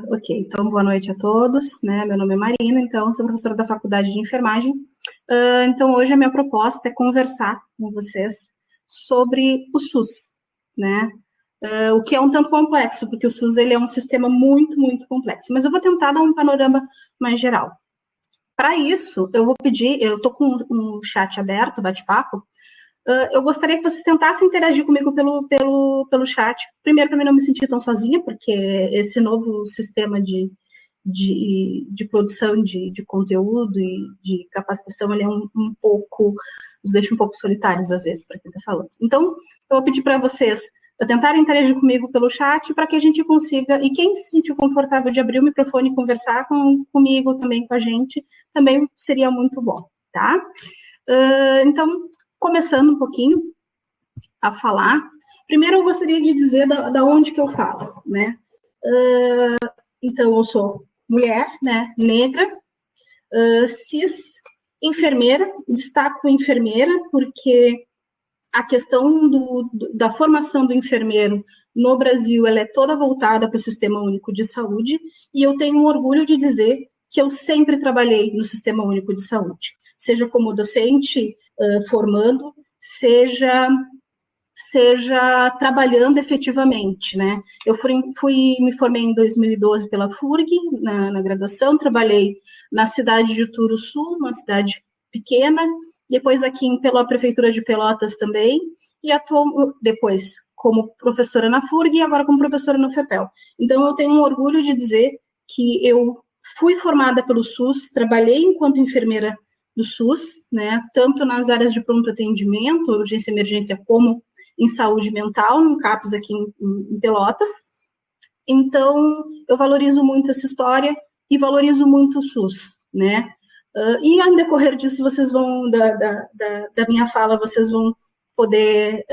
Ok, então boa noite a todos, né? Meu nome é Marina, então sou professora da Faculdade de Enfermagem. Então hoje a minha proposta é conversar com vocês sobre o SUS, né? O que é um tanto complexo, porque o SUS ele é um sistema muito, muito complexo, mas eu vou tentar dar um panorama mais geral. Para isso, eu vou pedir, eu estou com um chat aberto, bate-papo. Eu gostaria que vocês tentassem interagir comigo pelo chat. Primeiro, para mim não me sentir tão sozinha, porque esse novo sistema de produção de conteúdo e de capacitação, ele é um pouco, nos deixa um pouco solitários, às vezes, para quem está falando. Então, eu vou pedir para vocês tentarem interagir comigo pelo chat, para que a gente consiga, e quem se sentir confortável de abrir o microfone e conversar comigo, também com a gente, também seria muito bom, tá? Então, começando um pouquinho a falar, primeiro eu gostaria de dizer da onde que eu falo, né? Então, eu sou mulher, né, negra, cis, enfermeira, destaco enfermeira, porque a questão da formação do enfermeiro no Brasil, ela é toda voltada para o Sistema Único de Saúde, e eu tenho orgulho de dizer que eu sempre trabalhei no Sistema Único de Saúde, seja como docente, formando, seja trabalhando efetivamente, né? Eu me formei em 2012 pela FURG, na graduação, trabalhei na cidade de Turuçu, uma cidade pequena, depois aqui pela Prefeitura de Pelotas também, e atuo depois como professora na FURG e agora como professora no FEPEL. Então, eu tenho um orgulho de dizer que eu fui formada pelo SUS, trabalhei enquanto enfermeira do SUS, né, tanto nas áreas de pronto atendimento, urgência e emergência, como em saúde mental, no CAPS aqui em Pelotas. Então, eu valorizo muito essa história e valorizo muito o SUS, né? E ao decorrer disso, vocês vão, da minha fala, vocês vão poder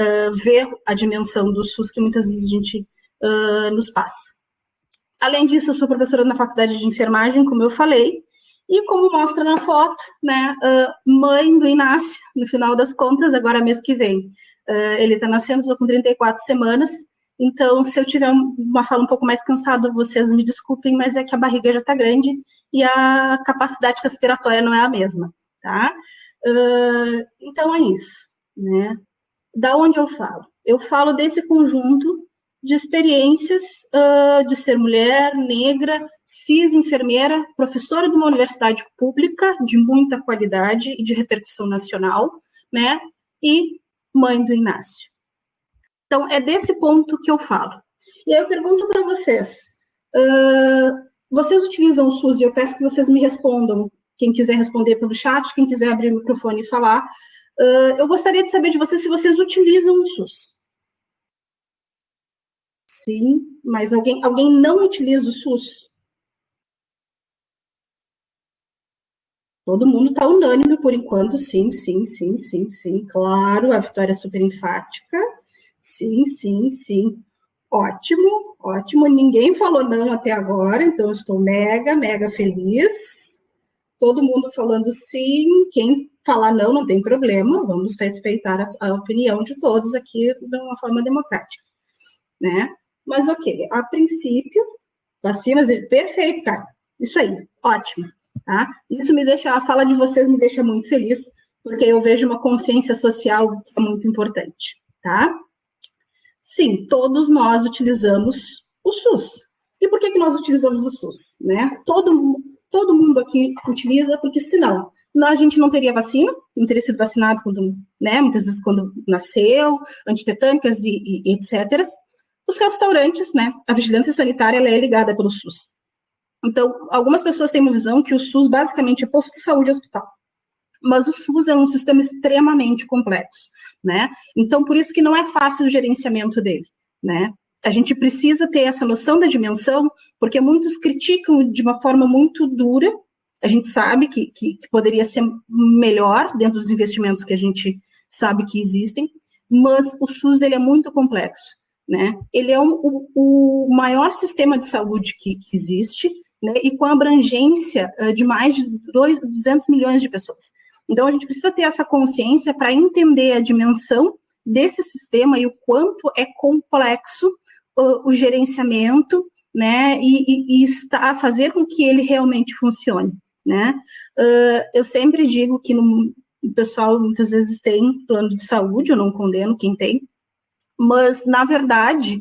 ver a dimensão do SUS que muitas vezes a gente nos passa. Além disso, eu sou professora na Faculdade de Enfermagem, como eu falei, e como mostra na foto, né, mãe do Inácio, no final das contas, agora mês que vem. Ele está nascendo, estou com 34 semanas, então, se eu tiver uma fala um pouco mais cansada, vocês me desculpem, mas é que a barriga já está grande e a capacidade respiratória não é a mesma, tá? Então, é isso, né? Da onde eu falo? Eu falo desse conjunto de experiências de ser mulher, negra, cis, enfermeira, professora de uma universidade pública de muita qualidade e de repercussão nacional, né? E mãe do Inácio. Então, é desse ponto que eu falo. E aí eu pergunto para vocês, vocês utilizam o SUS? E eu peço que vocês me respondam, quem quiser responder pelo chat, quem quiser abrir o microfone e falar. Eu gostaria de saber de vocês se vocês utilizam o SUS. Sim, mas alguém não utiliza o SUS? Todo mundo está unânime por enquanto, sim, claro, a Vitória é super enfática, sim. Ótimo, ninguém falou não até agora, então eu estou mega feliz. Todo mundo falando sim, quem falar não tem problema, vamos respeitar a opinião de todos aqui de uma forma democrática, né? Mas ok, a princípio, vacinas, perfeito, cara, isso aí, ótimo, tá? Isso me deixa, a fala de vocês me deixa muito feliz, porque eu vejo uma consciência social muito importante, tá? Sim, todos nós utilizamos o SUS. E por que nós utilizamos o SUS? Né? Todo mundo aqui utiliza, porque senão a gente não teria vacina, não teria sido vacinado quando, né, muitas vezes quando nasceu, antitetânicas e etc. Os restaurantes, né, a vigilância sanitária, ela é ligada pelo SUS. Então, algumas pessoas têm uma visão que o SUS basicamente é posto de saúde e hospital. Mas o SUS é um sistema extremamente complexo, né? Então, por isso que não é fácil o gerenciamento dele, né? A gente precisa ter essa noção da dimensão, porque muitos criticam de uma forma muito dura. A gente sabe que poderia ser melhor dentro dos investimentos que a gente sabe que existem, mas o SUS ele é muito complexo, né? Ele é o maior sistema de saúde que existe, né? E com abrangência de mais de 200 milhões de pessoas. Então, a gente precisa ter essa consciência para entender a dimensão desse sistema e o quanto é complexo o gerenciamento né, e fazer com que ele realmente funcione, né? Eu sempre digo que o pessoal muitas vezes tem plano de saúde, eu não condeno quem tem, mas, na verdade,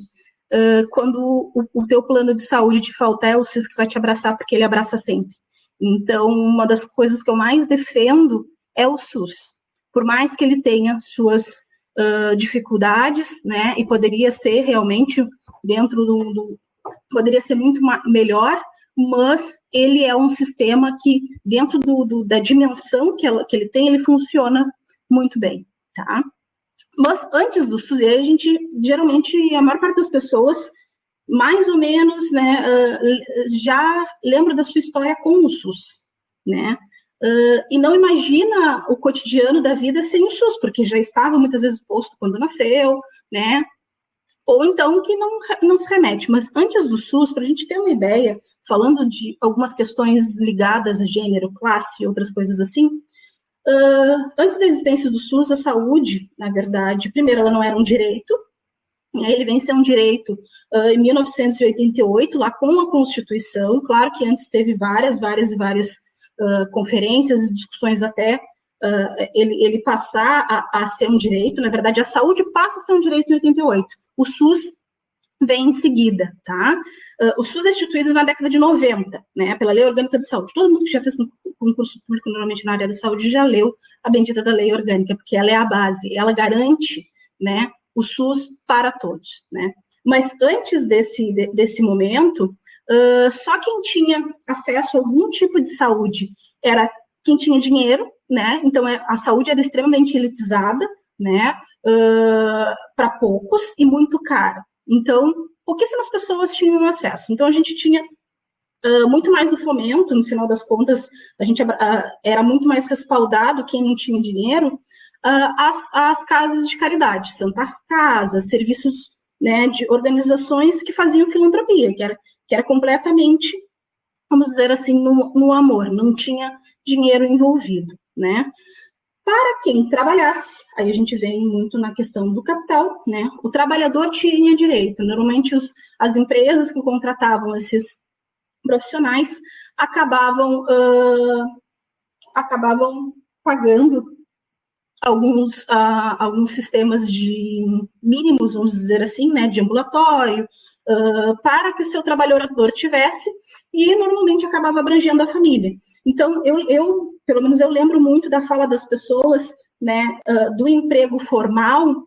quando o teu plano de saúde te faltar, é o SUS que vai te abraçar, porque ele abraça sempre. Então, uma das coisas que eu mais defendo é o SUS. Por mais que ele tenha suas dificuldades, né, e poderia ser realmente dentro poderia ser muito melhor, mas ele é um sistema que, dentro da dimensão que ele tem, ele funciona muito bem, tá? Mas antes do SUS, a gente, geralmente, a maior parte das pessoas, mais ou menos, né, já lembra da sua história com o SUS, né? E não imagina o cotidiano da vida sem o SUS, porque já estava muitas vezes posto quando nasceu, né? Ou então que não se remete. Mas antes do SUS, para a gente ter uma ideia, falando de algumas questões ligadas a gênero, classe e outras coisas assim, antes da existência do SUS, a saúde, na verdade, primeiro, ela não era um direito, ele vem ser um direito em 1988, lá com a Constituição. Claro que antes teve várias conferências e discussões até ele passar a ser um direito. Na verdade, a saúde passa a ser um direito em 88. O SUS vem em seguida, tá? O SUS é instituído na década de 90, né, pela Lei Orgânica de Saúde. Todo mundo que já fez concurso público, normalmente na área da saúde, já leu a bendita da Lei Orgânica, porque ela é a base, ela garante, né, o SUS para todos, né? Mas antes desse momento, só quem tinha acesso a algum tipo de saúde era quem tinha dinheiro, né? Então, a saúde era extremamente elitizada, né? Para poucos e muito cara. Então, pouquíssimas pessoas tinham acesso. Então, a gente tinha muito mais do fomento, no final das contas, a gente era muito mais respaldado, quem não tinha dinheiro, as casas de caridade, santas casas, serviços, né, de organizações que faziam filantropia, que era completamente, vamos dizer assim, no amor, não tinha dinheiro envolvido, né? Para quem trabalhasse, aí a gente vem muito na questão do capital, né? O trabalhador tinha direito. Normalmente as empresas que contratavam esses profissionais acabavam pagando alguns sistemas de mínimos, vamos dizer assim, né, de ambulatório, para que o seu trabalhador tivesse, e normalmente acabava abrangendo a família. Então, pelo menos eu lembro muito da fala das pessoas, né, do emprego formal.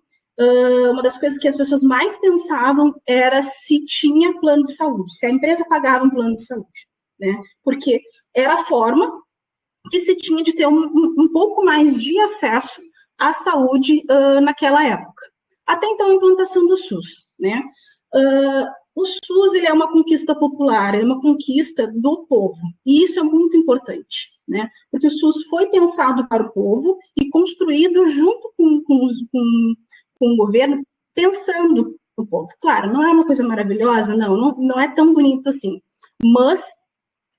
Uma das coisas que as pessoas mais pensavam era se tinha plano de saúde, se a empresa pagava um plano de saúde, né, porque era a forma que se tinha de ter um pouco mais de acesso à saúde naquela época. Até então, a implantação do SUS, né? O SUS, ele é uma conquista popular, é uma conquista do povo, e isso é muito importante, né? Porque o SUS foi pensado para o povo e construído junto com o governo, pensando no povo. Claro, não é uma coisa maravilhosa, não é tão bonito assim, mas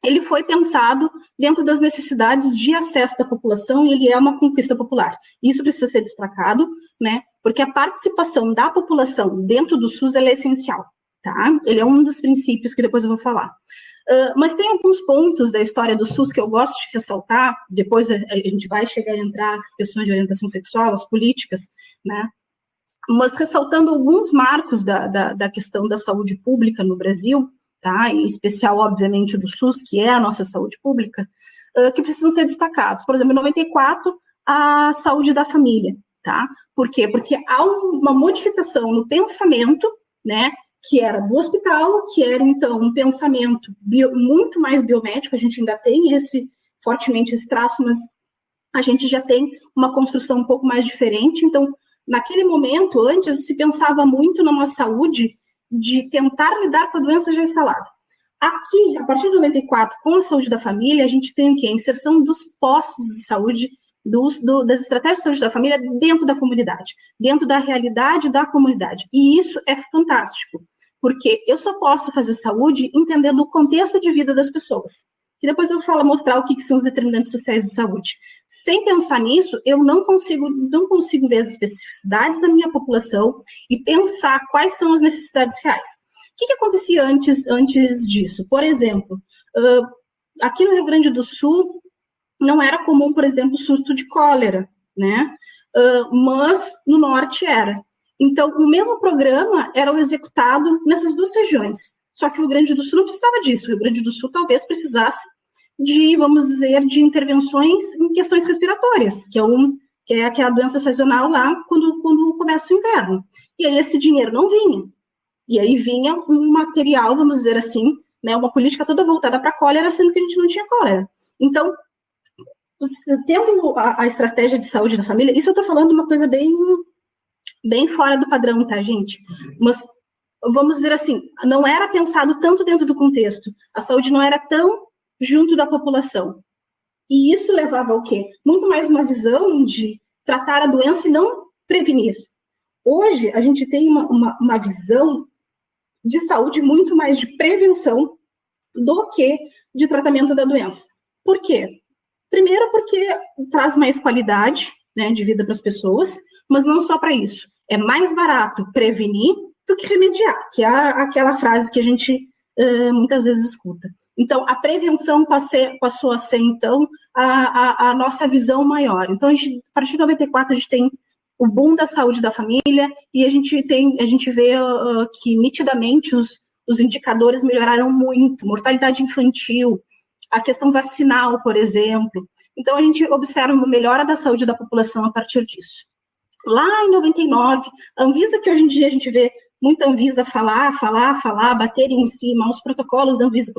ele foi pensado dentro das necessidades de acesso da população e ele é uma conquista popular. Isso precisa ser destacado, né? Porque a participação da população dentro do SUS é essencial, tá? Ele é um dos princípios que depois eu vou falar. Mas tem alguns pontos da história do SUS que eu gosto de ressaltar, depois a gente vai chegar a entrar nas questões de orientação sexual, as políticas, né? Mas ressaltando alguns marcos da questão da saúde pública no Brasil, tá? Em especial, obviamente, do SUS, que é a nossa saúde pública, que precisam ser destacados. Por exemplo, em 94, a saúde da família, tá? Por quê? Porque há uma modificação no pensamento, né, que era do hospital, que era, então, um pensamento muito mais biomédico, a gente ainda tem fortemente esse traço, mas a gente já tem uma construção um pouco mais diferente. Então, naquele momento, antes, se pensava muito numa saúde de tentar lidar com a doença já instalada. Aqui, a partir de 94, com a saúde da família, a gente tem o quê? A inserção dos postos de saúde, das estratégias de saúde da família dentro da comunidade, dentro da realidade da comunidade. E isso é fantástico, porque eu só posso fazer saúde entendendo o contexto de vida das pessoas. Que depois eu vou mostrar o que são os determinantes sociais de saúde. Sem pensar nisso, eu não consigo ver as especificidades da minha população e pensar quais são as necessidades reais. que acontecia antes disso? Por exemplo, aqui no Rio Grande do Sul, não era comum, por exemplo, surto de cólera, né? Mas no norte era. Então, o mesmo programa era executado nessas duas regiões. Só que o Rio Grande do Sul não precisava disso. O Rio Grande do Sul talvez precisasse de, vamos dizer, de intervenções em questões respiratórias, que é a doença sazonal lá quando começa o inverno. E aí esse dinheiro não vinha. E aí vinha um material, vamos dizer assim, né, uma política toda voltada para a cólera, sendo que a gente não tinha cólera. Então, tendo a estratégia de saúde da família, isso eu estou falando uma coisa bem fora do padrão, tá, gente? Mas, vamos dizer assim, não era pensado tanto dentro do contexto, a saúde não era tão junto da população. E isso levava ao quê? Muito mais uma visão de tratar a doença e não prevenir. Hoje, a gente tem uma visão de saúde muito mais de prevenção do que de tratamento da doença. Por quê? Primeiro porque traz mais qualidade, né, de vida para as pessoas, mas não só para isso. É mais barato prevenir do que remediar, que é aquela frase que a gente muitas vezes escuta. Então, a prevenção passou a ser, então, a nossa visão maior. Então, a partir de 94, a gente tem o boom da saúde da família e a gente vê que, nitidamente, os indicadores melhoraram muito. Mortalidade infantil, a questão vacinal, por exemplo. Então, a gente observa uma melhora da saúde da população a partir disso. Lá em 99, a Anvisa, que hoje em dia a gente vê muita Anvisa falar, baterem em cima, os protocolos da Anvisa,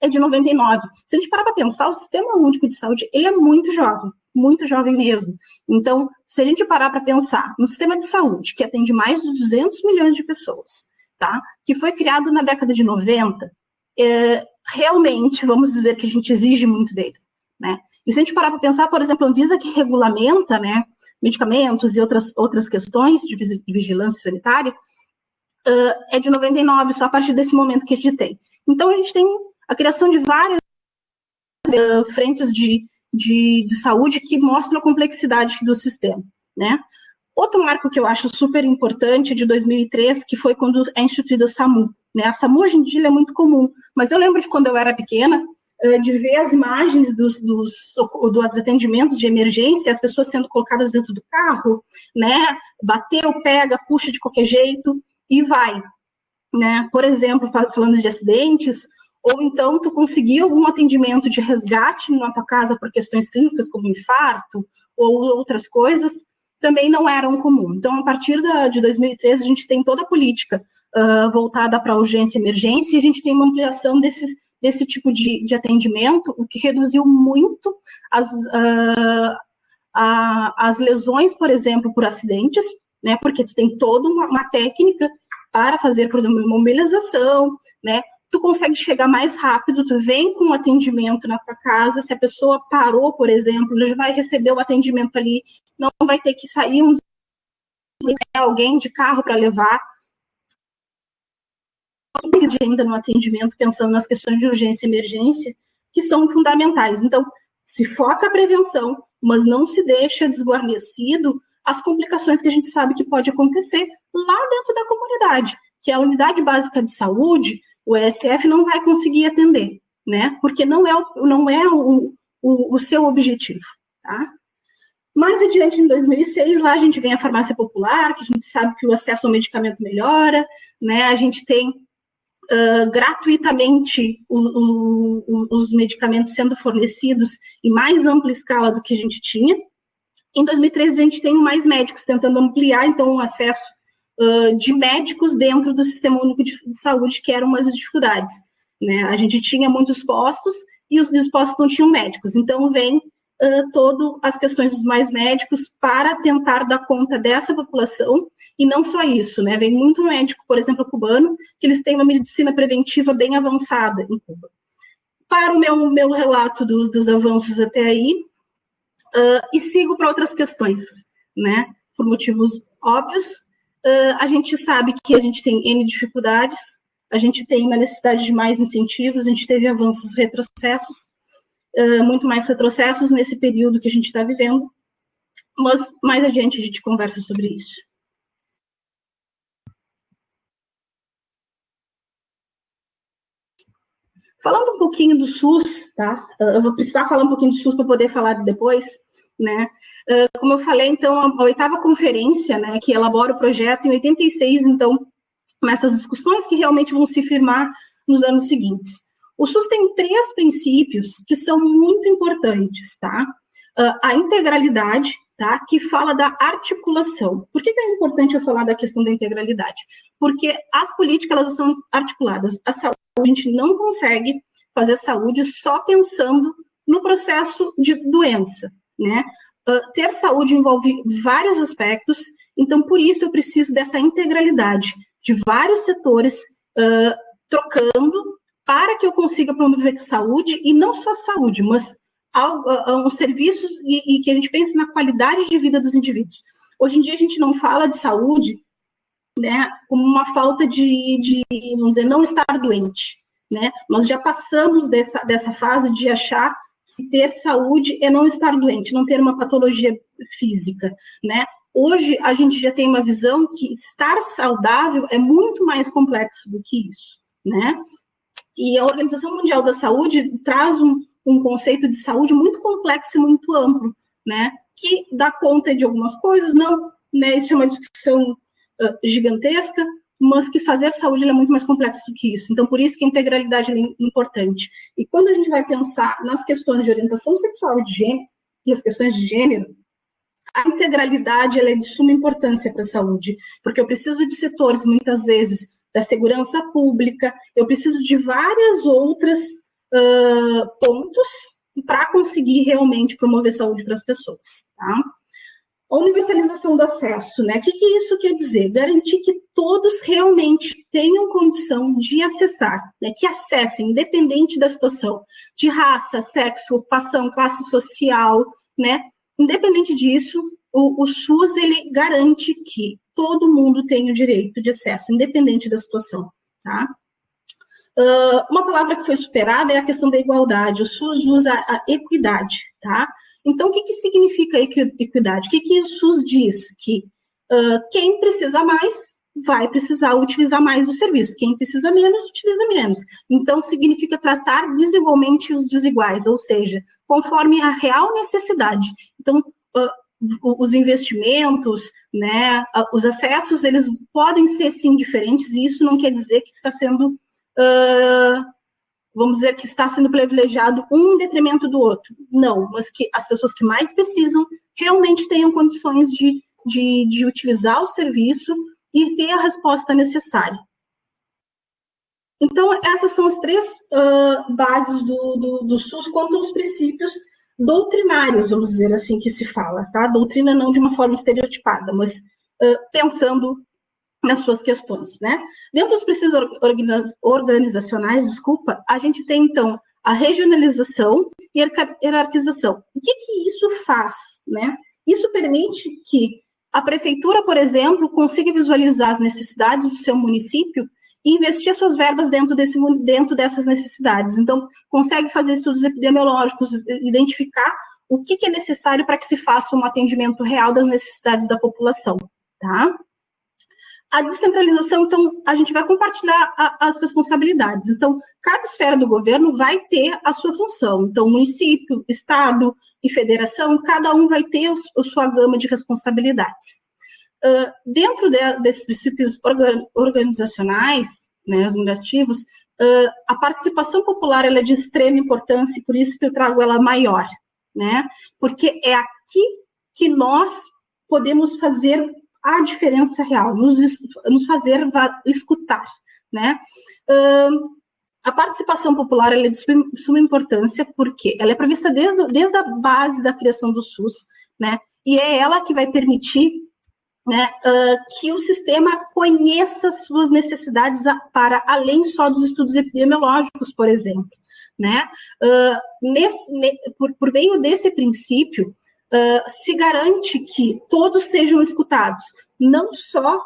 é de 99. Se a gente parar para pensar, o Sistema Único de Saúde, ele é muito jovem mesmo. Então, se a gente parar para pensar no sistema de saúde, que atende mais de 200 milhões de pessoas, tá? Que foi criado na década de 90, realmente, vamos dizer que a gente exige muito dele, né? E se a gente parar para pensar, por exemplo, a Anvisa que regulamenta, né, medicamentos e outras questões de vigilância sanitária, é de 99, só a partir desse momento que a gente tem. Então, a gente tem a criação de várias frentes de saúde que mostram a complexidade do sistema, né? Outro marco que eu acho super importante é de 2003, que foi quando é instituída a SAMU, né? A SAMU hoje em dia é muito comum, mas eu lembro de quando eu era pequena, de ver as imagens dos atendimentos de emergência, as pessoas sendo colocadas dentro do carro, né? Bateu, pega, puxa de qualquer jeito e vai, né? Por exemplo, falando de acidentes, ou então tu conseguir algum atendimento de resgate na tua casa por questões clínicas, como infarto ou outras coisas, também não eram comum. Então, a partir de 2013, a gente tem toda a política voltada para urgência e emergência, e a gente tem uma ampliação desse tipo de atendimento, o que reduziu muito as lesões, por exemplo, por acidentes, né, porque tu tem toda uma técnica para fazer, por exemplo, imobilização, né, tu consegue chegar mais rápido, tu vem com um atendimento na tua casa, se a pessoa parou, por exemplo, já vai receber o atendimento ali, não vai ter que sair alguém de carro para levar, ainda no atendimento, pensando nas questões de urgência e emergência, que são fundamentais. Então, se foca a prevenção, mas não se deixa desguarnecido as complicações que a gente sabe que pode acontecer lá dentro da comunidade, que a unidade básica de saúde, o ESF, não vai conseguir atender, né? Porque não é o seu objetivo, tá? Mais adiante, em 2006, lá a gente vem a farmácia popular, que a gente sabe que o acesso ao medicamento melhora, né? A gente tem gratuitamente os medicamentos sendo fornecidos em mais ampla escala do que a gente tinha. Em 2013, a gente tem mais médicos tentando ampliar, então, o acesso de médicos dentro do Sistema Único de Saúde, que eram umas dificuldades, né? A gente tinha muitos postos e os postos não tinham médicos, então vem todas as questões dos mais médicos para tentar dar conta dessa população, e não só isso, né? Vem muito médico, por exemplo, cubano, que eles têm uma medicina preventiva bem avançada em Cuba. Para o meu relato dos avanços até aí, e sigo para outras questões, né? Por motivos óbvios, a gente sabe que a gente tem N dificuldades, a gente tem uma necessidade de mais incentivos, a gente teve avanços, retrocessos, muito mais retrocessos nesse período que a gente está vivendo, mas mais adiante a gente conversa sobre isso. Falando um pouquinho do SUS, tá? Eu vou precisar falar um pouquinho do SUS para poder falar depois, né? Como eu falei, então, a 8ª conferência, né, que elabora o projeto em 86, então, nessas discussões que realmente vão se firmar nos anos seguintes. O SUS tem 3 princípios que são muito importantes, tá? A integralidade, tá? Que fala da articulação. Por que é importante eu falar da questão da integralidade? Porque as políticas, elas são articuladas. A saúde, a gente não consegue fazer saúde só pensando no processo de doença, né? Ter saúde envolve vários aspectos, então, por isso, eu preciso dessa integralidade de vários setores trocando para que eu consiga promover saúde, e não só saúde, mas uns serviços e que a gente pense na qualidade de vida dos indivíduos. Hoje em dia, a gente não fala de saúde, né, como uma falta de vamos dizer, não estar doente, né? Nós já passamos dessa fase de achar que ter saúde é não estar doente, não ter uma patologia física, né? Hoje, a gente já tem uma visão que estar saudável é muito mais complexo do que isso, né? E a Organização Mundial da Saúde traz um conceito de saúde muito complexo e muito amplo, né? Que dá conta de algumas coisas, não, né? Isso é uma discussão gigantesca, mas que fazer saúde é muito mais complexo do que isso. Então, por isso que a integralidade é importante. E quando a gente vai pensar nas questões de orientação sexual e de gênero, e as questões de gênero, a integralidade ela é de suma importância para a saúde, porque eu preciso de setores, muitas vezes, da segurança pública, eu preciso de várias outras pontos para conseguir realmente promover saúde para as pessoas, tá? A universalização do acesso, né? O que isso quer dizer? Garantir que todos realmente tenham condição de acessar, né? Que acessem, independente da situação de raça, sexo, ocupação, classe social, né? Independente disso, o SUS, ele garante que todo mundo tem o direito de acesso, independente da situação, tá? Uma palavra que foi superada é a questão da igualdade. O SUS usa a equidade, tá? Então, o que significa equidade? O que o SUS diz? Que quem precisa mais vai precisar utilizar mais o serviço, quem precisa menos, utiliza menos. Então, significa tratar desigualmente os desiguais, ou seja, conforme a real necessidade. Então, os investimentos, né, os acessos, eles podem ser, sim, diferentes, e isso não quer dizer que está sendo... vamos dizer que está sendo privilegiado um em detrimento do outro. Não, mas que as pessoas que mais precisam realmente tenham condições de utilizar o serviço e ter a resposta necessária. Então, essas são as 3 bases do SUS quanto aos princípios doutrinários, vamos dizer assim, que se fala, tá? Doutrina não de uma forma estereotipada, mas pensando nas suas questões, né? Dentro dos princípios organizacionais, a gente tem, então, a regionalização e a hierarquização. O que isso faz, né? Isso permite que a prefeitura, por exemplo, consiga visualizar as necessidades do seu município e investir as suas verbas dentro dessas necessidades. Então, consegue fazer estudos epidemiológicos, identificar o que é necessário para que se faça um atendimento real das necessidades da população, tá? A descentralização, então, a gente vai compartilhar as responsabilidades. Então, cada esfera do governo vai ter a sua função. Então, município, estado e federação, cada um vai ter a sua gama de responsabilidades. Dentro desses princípios organizacionais, né, os normativos, a participação popular ela é de extrema importância, e por isso que eu trago ela maior, né? Porque é aqui que nós podemos fazer a diferença real, nos fazer escutar, né? A participação popular ela é de suma importância, porque ela é prevista desde a base da criação do SUS, né? E é ela que vai permitir, né, que o sistema conheça suas necessidades para além só dos estudos epidemiológicos, por exemplo, né? Por meio desse princípio, se garante que todos sejam escutados, não só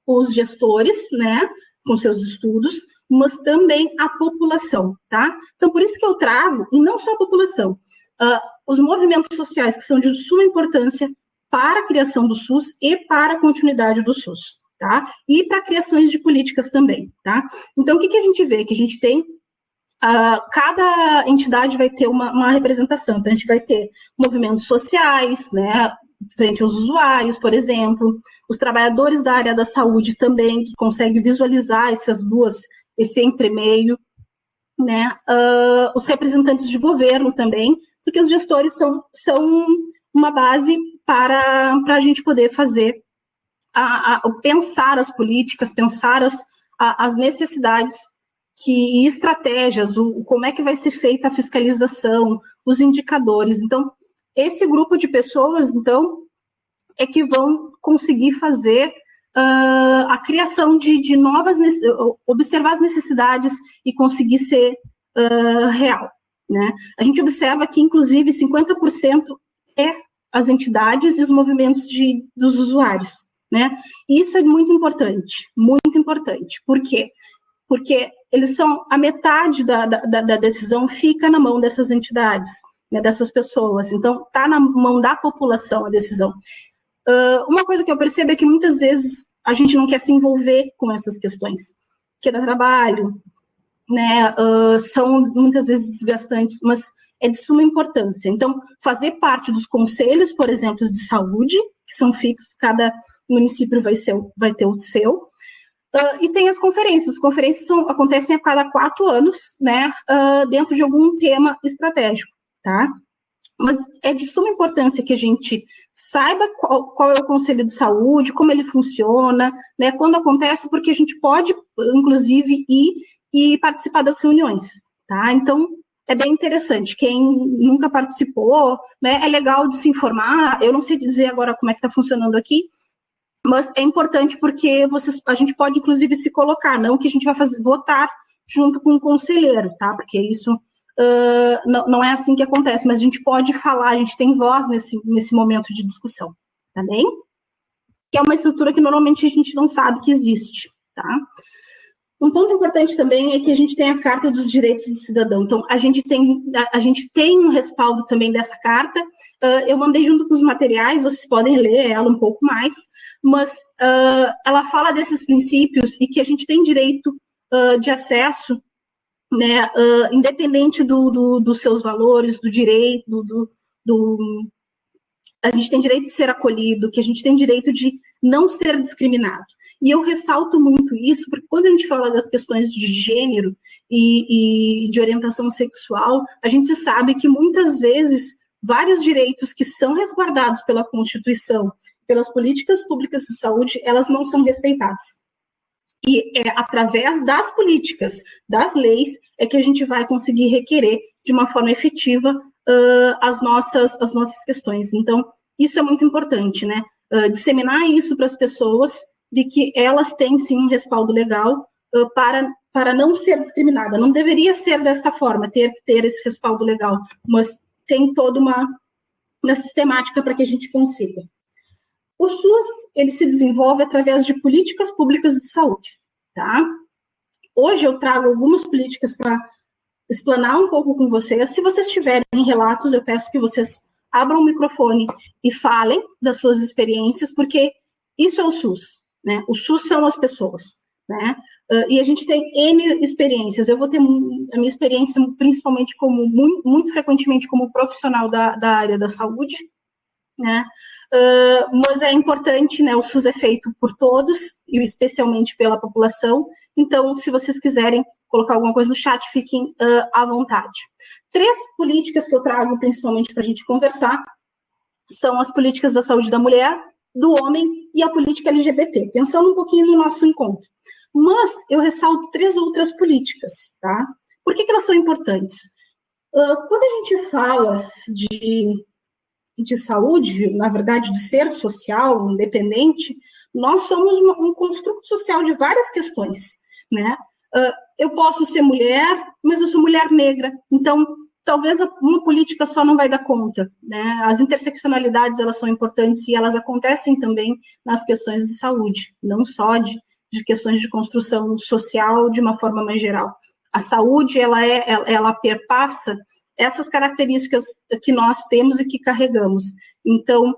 os gestores, né, com seus estudos, mas também a população, tá? Então, por isso que eu trago, e não só a população, os movimentos sociais, que são de suma importância para a criação do SUS e para a continuidade do SUS, tá? E para criações de políticas também, tá? Então, o que a gente vê? Que a gente tem cada entidade vai ter uma representação. Então, a gente vai ter movimentos sociais, né, frente aos usuários, por exemplo, os trabalhadores da área da saúde também, que conseguem visualizar esse entremeio, né, os representantes de governo também, porque os gestores são uma base para a gente poder fazer, pensar as políticas, pensar as necessidades e estratégias, como é que vai ser feita a fiscalização, os indicadores. Então, esse grupo de pessoas, então, é que vão conseguir fazer a criação de novas, observar as necessidades e conseguir ser real, né? A gente observa que, inclusive, 50% é as entidades e os movimentos dos usuários, né? E isso é muito importante. Por quê? Porque eles são, a metade da decisão fica na mão dessas entidades, né, dessas pessoas. Então, está na mão da população a decisão. Uma coisa que eu percebo é que muitas vezes a gente não quer se envolver com essas questões, que dá trabalho, né, são muitas vezes desgastantes, mas é de suma importância. Então, fazer parte dos conselhos, por exemplo, de saúde, que são fixos, cada município vai ter o seu, e tem as conferências. As conferências acontecem a cada 4 anos, né, dentro de algum tema estratégico, tá? Mas é de suma importância que a gente saiba qual é o Conselho de Saúde, como ele funciona, né, quando acontece, porque a gente pode, inclusive, ir e participar das reuniões, tá? Então, é bem interessante. Quem nunca participou, né, é legal de se informar. Eu não sei dizer agora como é que está funcionando aqui, mas é importante porque a gente pode, inclusive, se colocar, não que a gente vai votar junto com o conselheiro, tá? Porque isso não é assim que acontece, mas a gente pode falar, a gente tem voz nesse momento de discussão, tá bem? Que é uma estrutura que normalmente a gente não sabe que existe, tá? Um ponto importante também é que a gente tem a Carta dos Direitos do Cidadão. Então, a gente tem um respaldo também dessa carta. Eu mandei junto com os materiais, vocês podem ler ela um pouco mais, mas ela fala desses princípios e que a gente tem direito de acesso, né, independente dos seus valores, do direito, a gente tem direito de ser acolhido, que a gente tem direito de não ser discriminado. E eu ressalto muito isso, porque quando a gente fala das questões de gênero e de orientação sexual, a gente sabe que muitas vezes vários direitos que são resguardados pela Constituição, pelas políticas públicas de saúde, elas não são respeitadas. E é através das políticas, das leis, é que a gente vai conseguir requerer de uma forma efetiva as nossas questões. Então, isso é muito importante, né? Disseminar isso para as pessoas, de que elas têm, sim, um respaldo legal para não ser discriminada. Não deveria ser desta forma, ter que ter esse respaldo legal, mas tem toda uma sistemática para que a gente consiga. O SUS, ele se desenvolve através de políticas públicas de saúde, tá? Hoje eu trago algumas políticas para explanar um pouco com vocês. Se vocês tiverem relatos, eu peço que vocês abram o microfone e falem das suas experiências, porque isso é o SUS, né? O SUS são as pessoas, né? E a gente tem N experiências. Eu vou ter a minha experiência, principalmente muito frequentemente como profissional da área da saúde, né? Mas é importante, né? O SUS é feito por todos, e especialmente pela população. Então, se vocês quiserem colocar alguma coisa no chat, fiquem à vontade. 3 políticas que eu trago, principalmente para a gente conversar, são as políticas da saúde da mulher, do homem e a política LGBT, pensando um pouquinho no nosso encontro. Mas eu ressalto 3 outras políticas, tá? Por que elas são importantes? Quando a gente fala de saúde, na verdade, de ser social, independente, nós somos um construto social de várias questões, né? Eu posso ser mulher, mas eu sou mulher negra, então talvez uma política só não vai dar conta, né? As interseccionalidades, elas são importantes e elas acontecem também nas questões de saúde, não só de questões de construção social de uma forma mais geral. A saúde, ela perpassa essas características que nós temos e que carregamos. Então,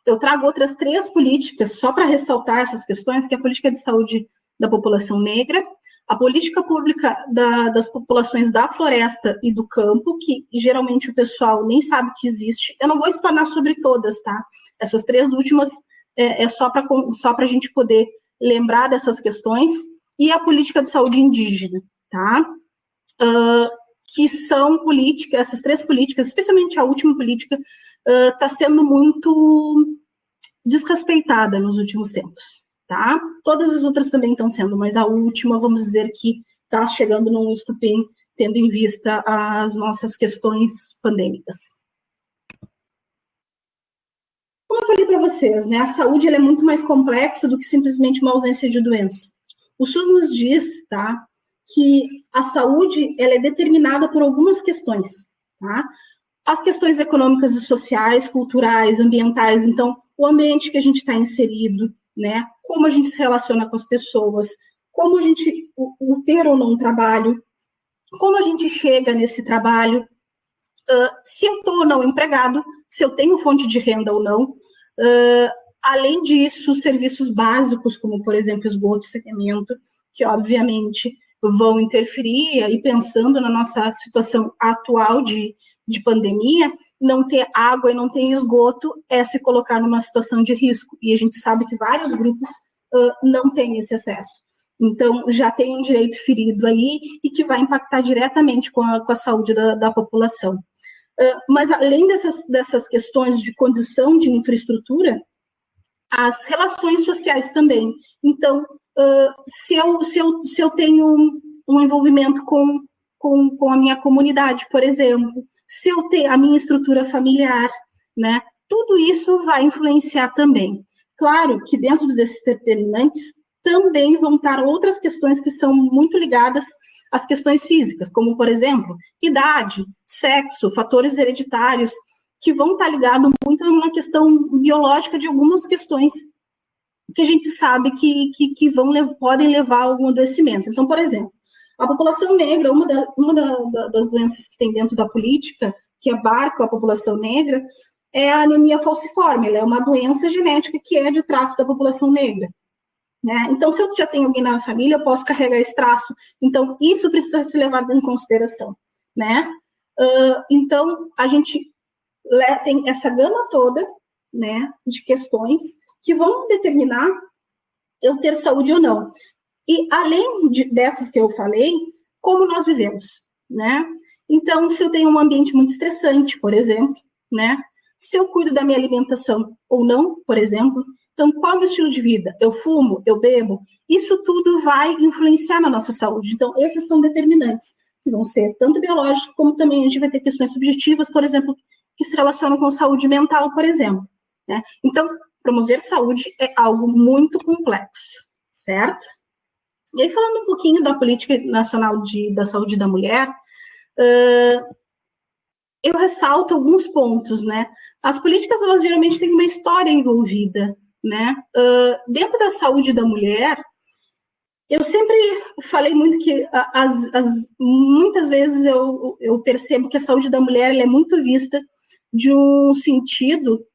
eu trago outras 3 políticas, só para ressaltar essas questões, que é a política de saúde da população negra, A política pública das populações da floresta e do campo, que geralmente o pessoal nem sabe que existe. Eu não vou explanar sobre todas, tá? Essas 3 últimas é só para a gente poder lembrar dessas questões. E a política de saúde indígena, tá? Que são políticas, essas 3 políticas, especialmente a última política, está sendo muito desrespeitada nos últimos tempos, tá? Todas as outras também estão sendo, mas a última, vamos dizer que está chegando num estupim, tendo em vista as nossas questões pandêmicas. Como eu falei para vocês, né, a saúde ela é muito mais complexa do que simplesmente uma ausência de doença. O SUS nos diz, tá, que a saúde ela é determinada por algumas questões, tá? As questões econômicas e sociais, culturais, ambientais, então, o ambiente que a gente está inserido, né? Como a gente se relaciona com as pessoas, como a gente, o ter ou não um trabalho, como a gente chega nesse trabalho, se eu estou ou não empregado, se eu tenho fonte de renda ou não. Além disso, serviços básicos, como, por exemplo, esgoto e saneamento, que, obviamente, vão interferir, e pensando na nossa situação atual de pandemia, não ter água e não ter esgoto é se colocar numa situação de risco, e a gente sabe que vários grupos não têm esse acesso. Então, já tem um direito ferido aí e que vai impactar diretamente com a saúde da população. Mas, além dessas questões de condição de infraestrutura, as relações sociais também. Então, se eu tenho um envolvimento com a minha comunidade, por exemplo, se eu tenho a minha estrutura familiar, né, tudo isso vai influenciar também. Claro que dentro desses determinantes também vão estar outras questões que são muito ligadas às questões físicas, como, por exemplo, idade, sexo, fatores hereditários, que vão estar ligados muito na questão biológica de algumas questões que a gente sabe que podem levar a algum adoecimento. Então, por exemplo, a população negra, uma das doenças que tem dentro da política, que abarca a população negra, é a anemia falciforme. Ela é uma doença genética que é de traço da população negra. Né? Então, se eu já tenho alguém na família, eu posso carregar esse traço. Então, isso precisa ser levado em consideração. Né? Então, a gente tem essa gama toda, né, de questões que vão determinar eu ter saúde ou não. E além dessas que eu falei, como nós vivemos, né? Então, se eu tenho um ambiente muito estressante, por exemplo, né? Se eu cuido da minha alimentação ou não, por exemplo, então qual é o meu estilo de vida? Eu fumo, eu bebo? Isso tudo vai influenciar na nossa saúde. Então, esses são determinantes, que vão ser tanto biológicos, como também a gente vai ter questões subjetivas, por exemplo, que se relacionam com saúde mental, por exemplo. Né? Então, promover saúde é algo muito complexo, certo? E aí, falando um pouquinho da Política Nacional da Saúde da Mulher, eu ressalto alguns pontos, né? As políticas, elas geralmente têm uma história envolvida, né? Dentro da saúde da mulher, eu sempre falei muito que muitas vezes eu percebo que a saúde da mulher ela é muito vista de um sentido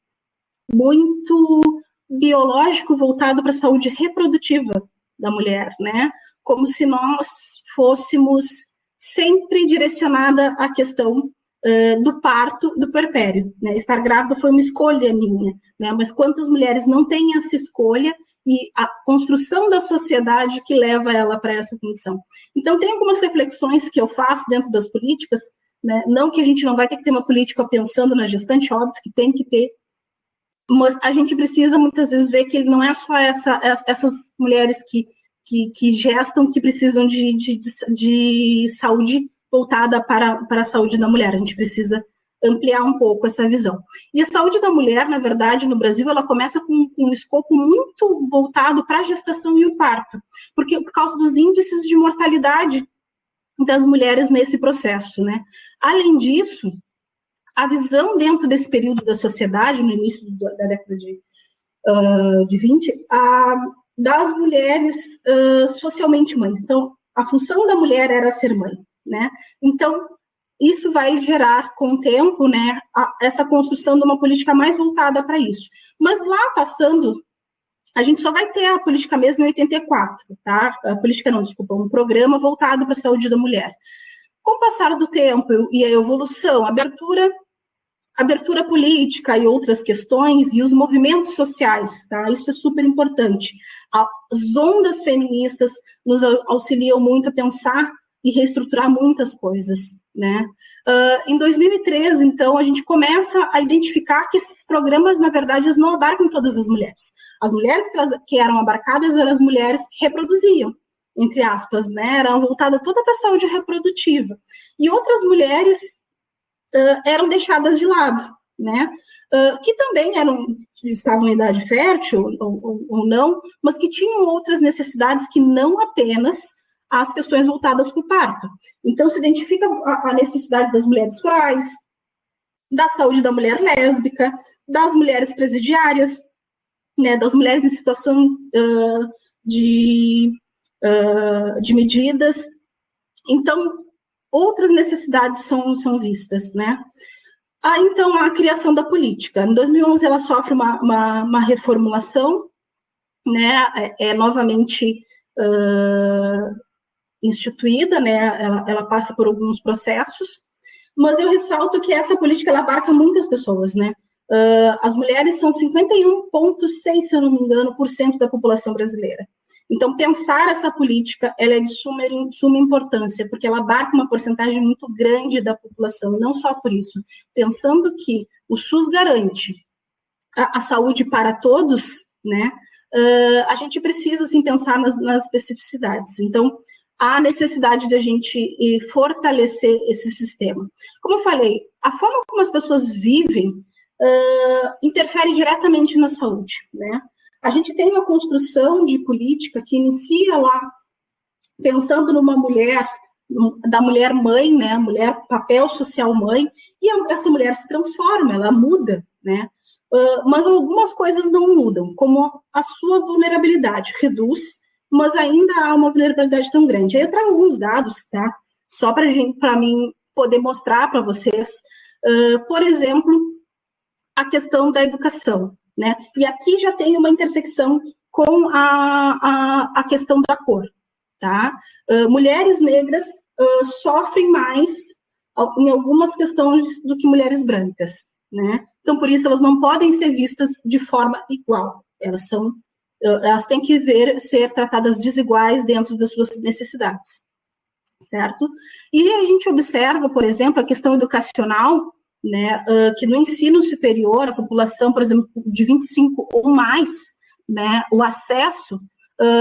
muito biológico voltado para a saúde reprodutiva da mulher, né? Como se nós fôssemos sempre direcionada à questão do parto, do puerpério, né? Estar grávida foi uma escolha minha, né? Mas quantas mulheres não têm essa escolha e a construção da sociedade que leva ela para essa condição. Então, tem algumas reflexões que eu faço dentro das políticas, né? Não que a gente não vai ter que ter uma política pensando na gestante, óbvio que tem que ter, mas a gente precisa muitas vezes ver que não é só essas mulheres que gestam, que precisam de saúde voltada para a saúde da mulher. A gente precisa ampliar um pouco essa visão. E a saúde da mulher, na verdade, no Brasil, ela começa com um escopo muito voltado para a gestação e o parto, porque por causa dos índices de mortalidade das mulheres nesse processo, né? Além disso, a visão dentro desse período da sociedade, no início da década de 20, das mulheres socialmente mães. Então, a função da mulher era ser mãe, né? Então, isso vai gerar, com o tempo, né, essa construção de uma política mais voltada para isso. Mas lá, passando A gente só vai ter a política mesmo em 84, tá? A política não, desculpa, um programa voltado para a saúde da mulher. Com o passar do tempo e a evolução, abertura política e outras questões, e os movimentos sociais, tá? Isso é super importante. As ondas feministas nos auxiliam muito a pensar e reestruturar muitas coisas, né? Em 2013, então, a gente começa a identificar que esses programas, na verdade, eles não abarcam todas as mulheres. As mulheres que eram abarcadas eram as mulheres que reproduziam, entre aspas, né? Eram voltadas toda para a saúde reprodutiva. E outras mulheres eram deixadas de lado, né? Que também estavam em idade fértil ou não, mas que tinham outras necessidades que não apenas as questões voltadas para o parto. Então, se identifica a necessidade das mulheres rurais, da saúde da mulher lésbica, das mulheres presidiárias, né, das mulheres em situação de medidas. Então, outras necessidades são vistas, né? Então, a criação da política. Em 2011, ela sofre uma reformulação, né? Novamente instituída, né? Ela passa por alguns processos, mas eu ressalto que essa política ela abarca muitas pessoas, né? As mulheres são 51,6%, se eu não me engano, da população brasileira. Então, pensar essa política, ela é de suma importância, porque ela abarca uma porcentagem muito grande da população, e não só por isso. Pensando que o SUS garante a saúde para todos, né, a gente precisa, assim, pensar nas especificidades. Então, há necessidade de a gente fortalecer esse sistema. Como eu falei, a forma como as pessoas vivem interfere diretamente na saúde, né? A gente tem uma construção de política que inicia lá pensando numa mulher, da mulher mãe, né, mulher papel social mãe, e essa mulher se transforma, ela muda, né, mas algumas coisas não mudam, como a sua vulnerabilidade reduz, mas ainda há uma vulnerabilidade tão grande. Aí eu trago alguns dados, tá, só para mim poder mostrar para vocês, por exemplo, a questão da educação, né, e aqui já tem uma intersecção com a questão da cor, tá? Mulheres negras sofrem mais em algumas questões do que mulheres brancas, né? Então, por isso, elas não podem ser vistas de forma igual. Elas têm que ser tratadas desiguais dentro das suas necessidades, certo? E a gente observa, por exemplo, a questão educacional, né, que no ensino superior, a população, por exemplo, de 25 ou mais, né, o acesso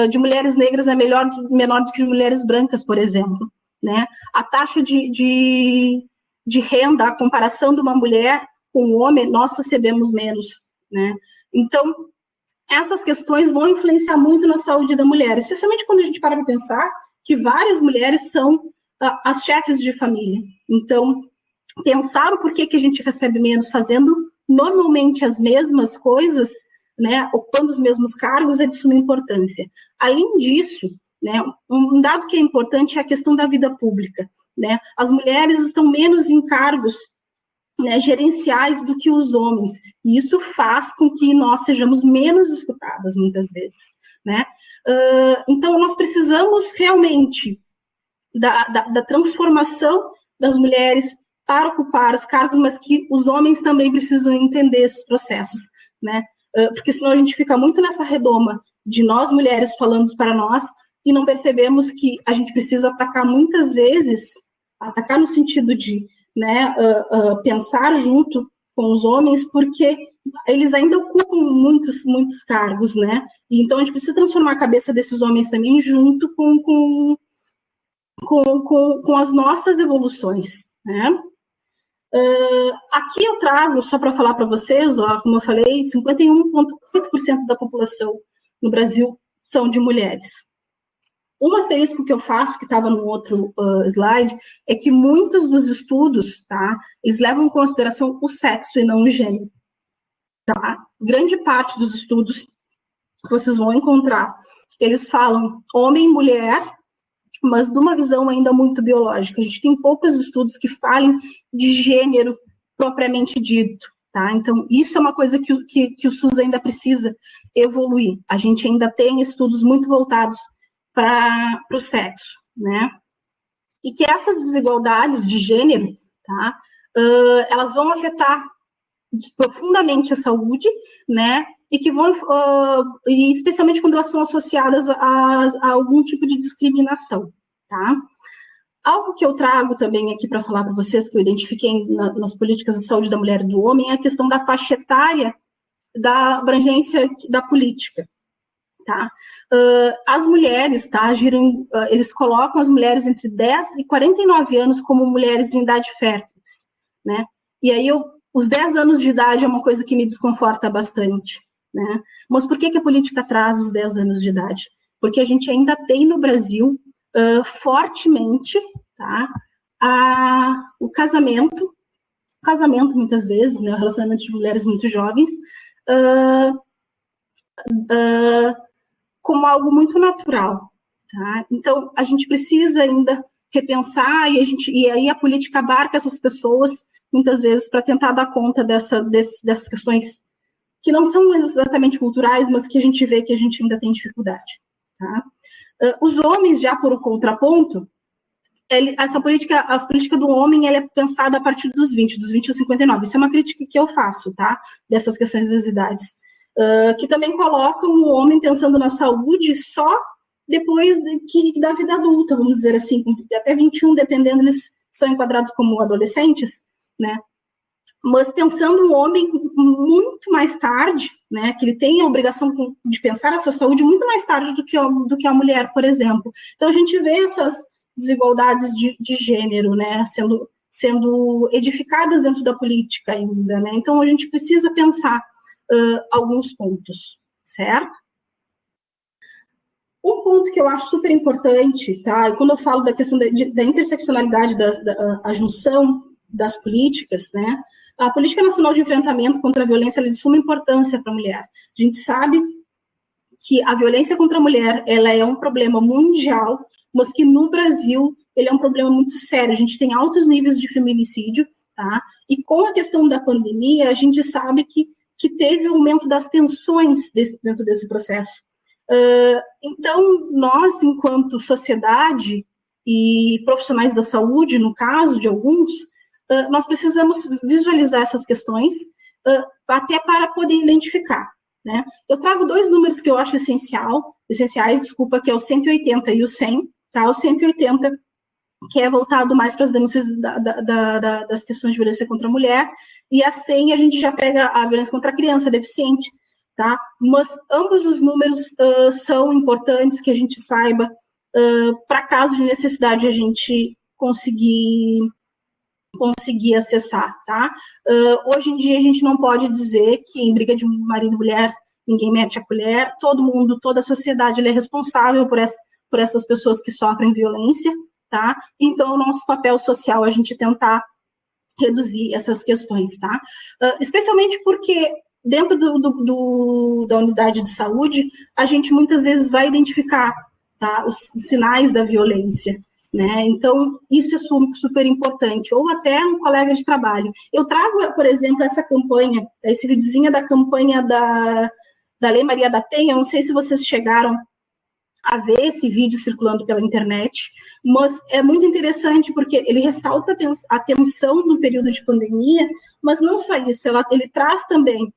de mulheres negras é menor do que de mulheres brancas, por exemplo, né? A taxa de renda, a comparação de uma mulher com um homem, nós recebemos menos, né? Então, essas questões vão influenciar muito na saúde da mulher, especialmente quando a gente para pensar que várias mulheres são as chefes de família. Então, pensar o porquê que a gente recebe menos fazendo normalmente as mesmas coisas, né, ocupando os mesmos cargos, é de suma importância. Além disso, né, um dado que é importante é a questão da vida pública, né? As mulheres estão menos em cargos, né, gerenciais do que os homens, e isso faz com que nós sejamos menos escutadas muitas vezes, né? Então, nós precisamos realmente da transformação das mulheres para ocupar os cargos, mas que os homens também precisam entender esses processos, né? Porque senão a gente fica muito nessa redoma de nós mulheres falando para nós e não percebemos que a gente precisa atacar muitas vezes, atacar no sentido de, né, pensar junto com os homens, porque eles ainda ocupam muitos cargos, né? E então a gente precisa transformar a cabeça desses homens também junto com as nossas evoluções, né? Aqui eu trago, só para falar para vocês, ó, como eu falei, 51,8% da população no Brasil são de mulheres. Um asterisco que eu faço, que estava no outro slide, é que muitos dos estudos, tá, eles levam em consideração o sexo e não o gênero, tá? Grande parte dos estudos que vocês vão encontrar, eles falam homem e mulher, mas de uma visão ainda muito biológica. A gente tem poucos estudos que falem de gênero propriamente dito, tá? Então, isso é uma coisa que o SUS ainda precisa evoluir. A gente ainda tem estudos muito voltados para o sexo, né? E que essas desigualdades de gênero, tá? Elas vão afetar profundamente a saúde, né? E que vão, e especialmente quando elas são associadas a algum tipo de discriminação, tá? Algo que eu trago também aqui para falar para vocês, que eu identifiquei nas políticas de saúde da mulher e do homem, é a questão da faixa etária da abrangência da política, tá? As mulheres, tá, eles colocam as mulheres entre 10 e 49 anos como mulheres em idade fértil, né? E aí os 10 anos de idade é uma coisa que me desconforta bastante, né? Mas por que a política traz os 10 anos de idade? Porque a gente ainda tem no Brasil fortemente, tá, o casamento muitas vezes, né, o relacionamento de mulheres muito jovens, como algo muito natural, tá? Então, a gente precisa ainda repensar e aí a política abarca essas pessoas, muitas vezes, para tentar dar conta dessas questões que não são exatamente culturais, mas que a gente vê que a gente ainda tem dificuldade, tá? Os homens, já por um contraponto, a política do homem ela é pensada a partir dos 20 aos 59. Isso é uma crítica que eu faço, tá? Dessas questões das idades. Que também colocam o homem pensando na saúde só depois da vida adulta, vamos dizer assim, até 21, dependendo, eles são enquadrados como adolescentes, né? Mas pensando o homem muito mais tarde, né, que ele tem a obrigação de pensar a sua saúde muito mais tarde do que a mulher, por exemplo. Então, a gente vê essas desigualdades de gênero, né, sendo edificadas dentro da política ainda, né? Então, a gente precisa pensar alguns pontos, certo? Um ponto que eu acho super importante, tá? E quando eu falo da questão da interseccionalidade, a junção das políticas, né? A Política Nacional de Enfrentamento contra a Violência é de suma importância para a mulher. A gente sabe que a violência contra a mulher ela é um problema mundial, mas que no Brasil ele é um problema muito sério. A gente tem altos níveis de feminicídio, tá? E com a questão da pandemia, a gente sabe que teve um aumento das tensões dentro desse processo. Então, nós, enquanto sociedade e profissionais da saúde, no caso de alguns, nós precisamos visualizar essas questões até para poder identificar, né? Eu trago dois números que eu acho essenciais, desculpa, que é o 180 e o 100, tá? O 180, que é voltado mais para as denúncias das questões de violência contra a mulher, e a 100 a gente já pega a violência contra a criança deficiente, tá? Mas ambos os números são importantes que a gente saiba, para caso de necessidade a gente conseguir acessar, tá? Hoje em dia a gente não pode dizer que em briga de marido e mulher ninguém mete a colher, todo mundo, toda a sociedade é responsável por essas pessoas que sofrem violência, tá? Então, o nosso papel social é a gente tentar reduzir essas questões, tá? Especialmente porque dentro da unidade de saúde, a gente muitas vezes vai identificar, tá, os sinais da violência, né? Então, isso é super importante. Ou até um colega de trabalho. Eu trago, por exemplo, essa campanha, esse videozinho da campanha da Lei Maria da Penha, não sei se vocês chegaram a ver esse vídeo circulando pela internet, mas é muito interessante porque ele ressalta a tensão no período de pandemia, mas não só isso, ele traz também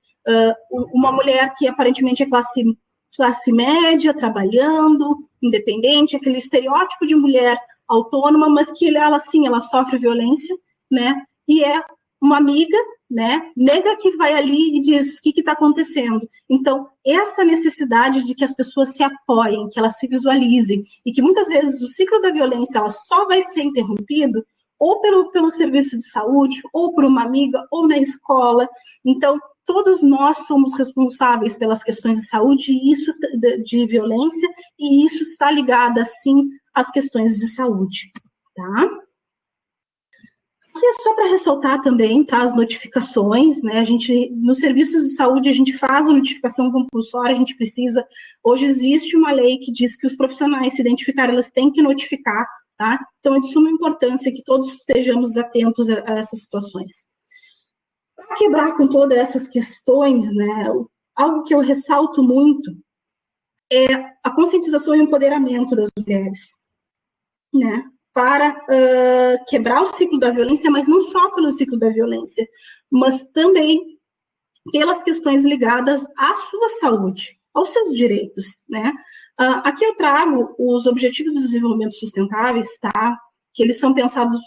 uma mulher que aparentemente é classe média, trabalhando, independente, aquele estereótipo de mulher autônoma, mas que ela sofre violência, né? E é uma amiga, né, negra, que vai ali e diz o que está acontecendo. Então, essa necessidade de que as pessoas se apoiem, que elas se visualizem, e que muitas vezes o ciclo da violência ela só vai ser interrompido ou pelo serviço de saúde, ou por uma amiga, ou na escola. Então, todos nós somos responsáveis pelas questões de saúde e isso de violência, e isso está ligado, assim, às questões de saúde, tá? E é só para ressaltar também, tá, as notificações, né, nos serviços de saúde, a gente faz a notificação compulsória, a gente precisa, hoje existe uma lei que diz que os profissionais se identificarem, elas têm que notificar, tá, então é de suma importância que todos estejamos atentos a essas situações. quebrar com todas essas questões, né, algo que eu ressalto muito é a conscientização e empoderamento das mulheres, né, para quebrar o ciclo da violência, mas não só pelo ciclo da violência, mas também pelas questões ligadas à sua saúde, aos seus direitos, né? Aqui eu trago os Objetivos de Desenvolvimento Sustentáveis, tá? Que eles são pensados,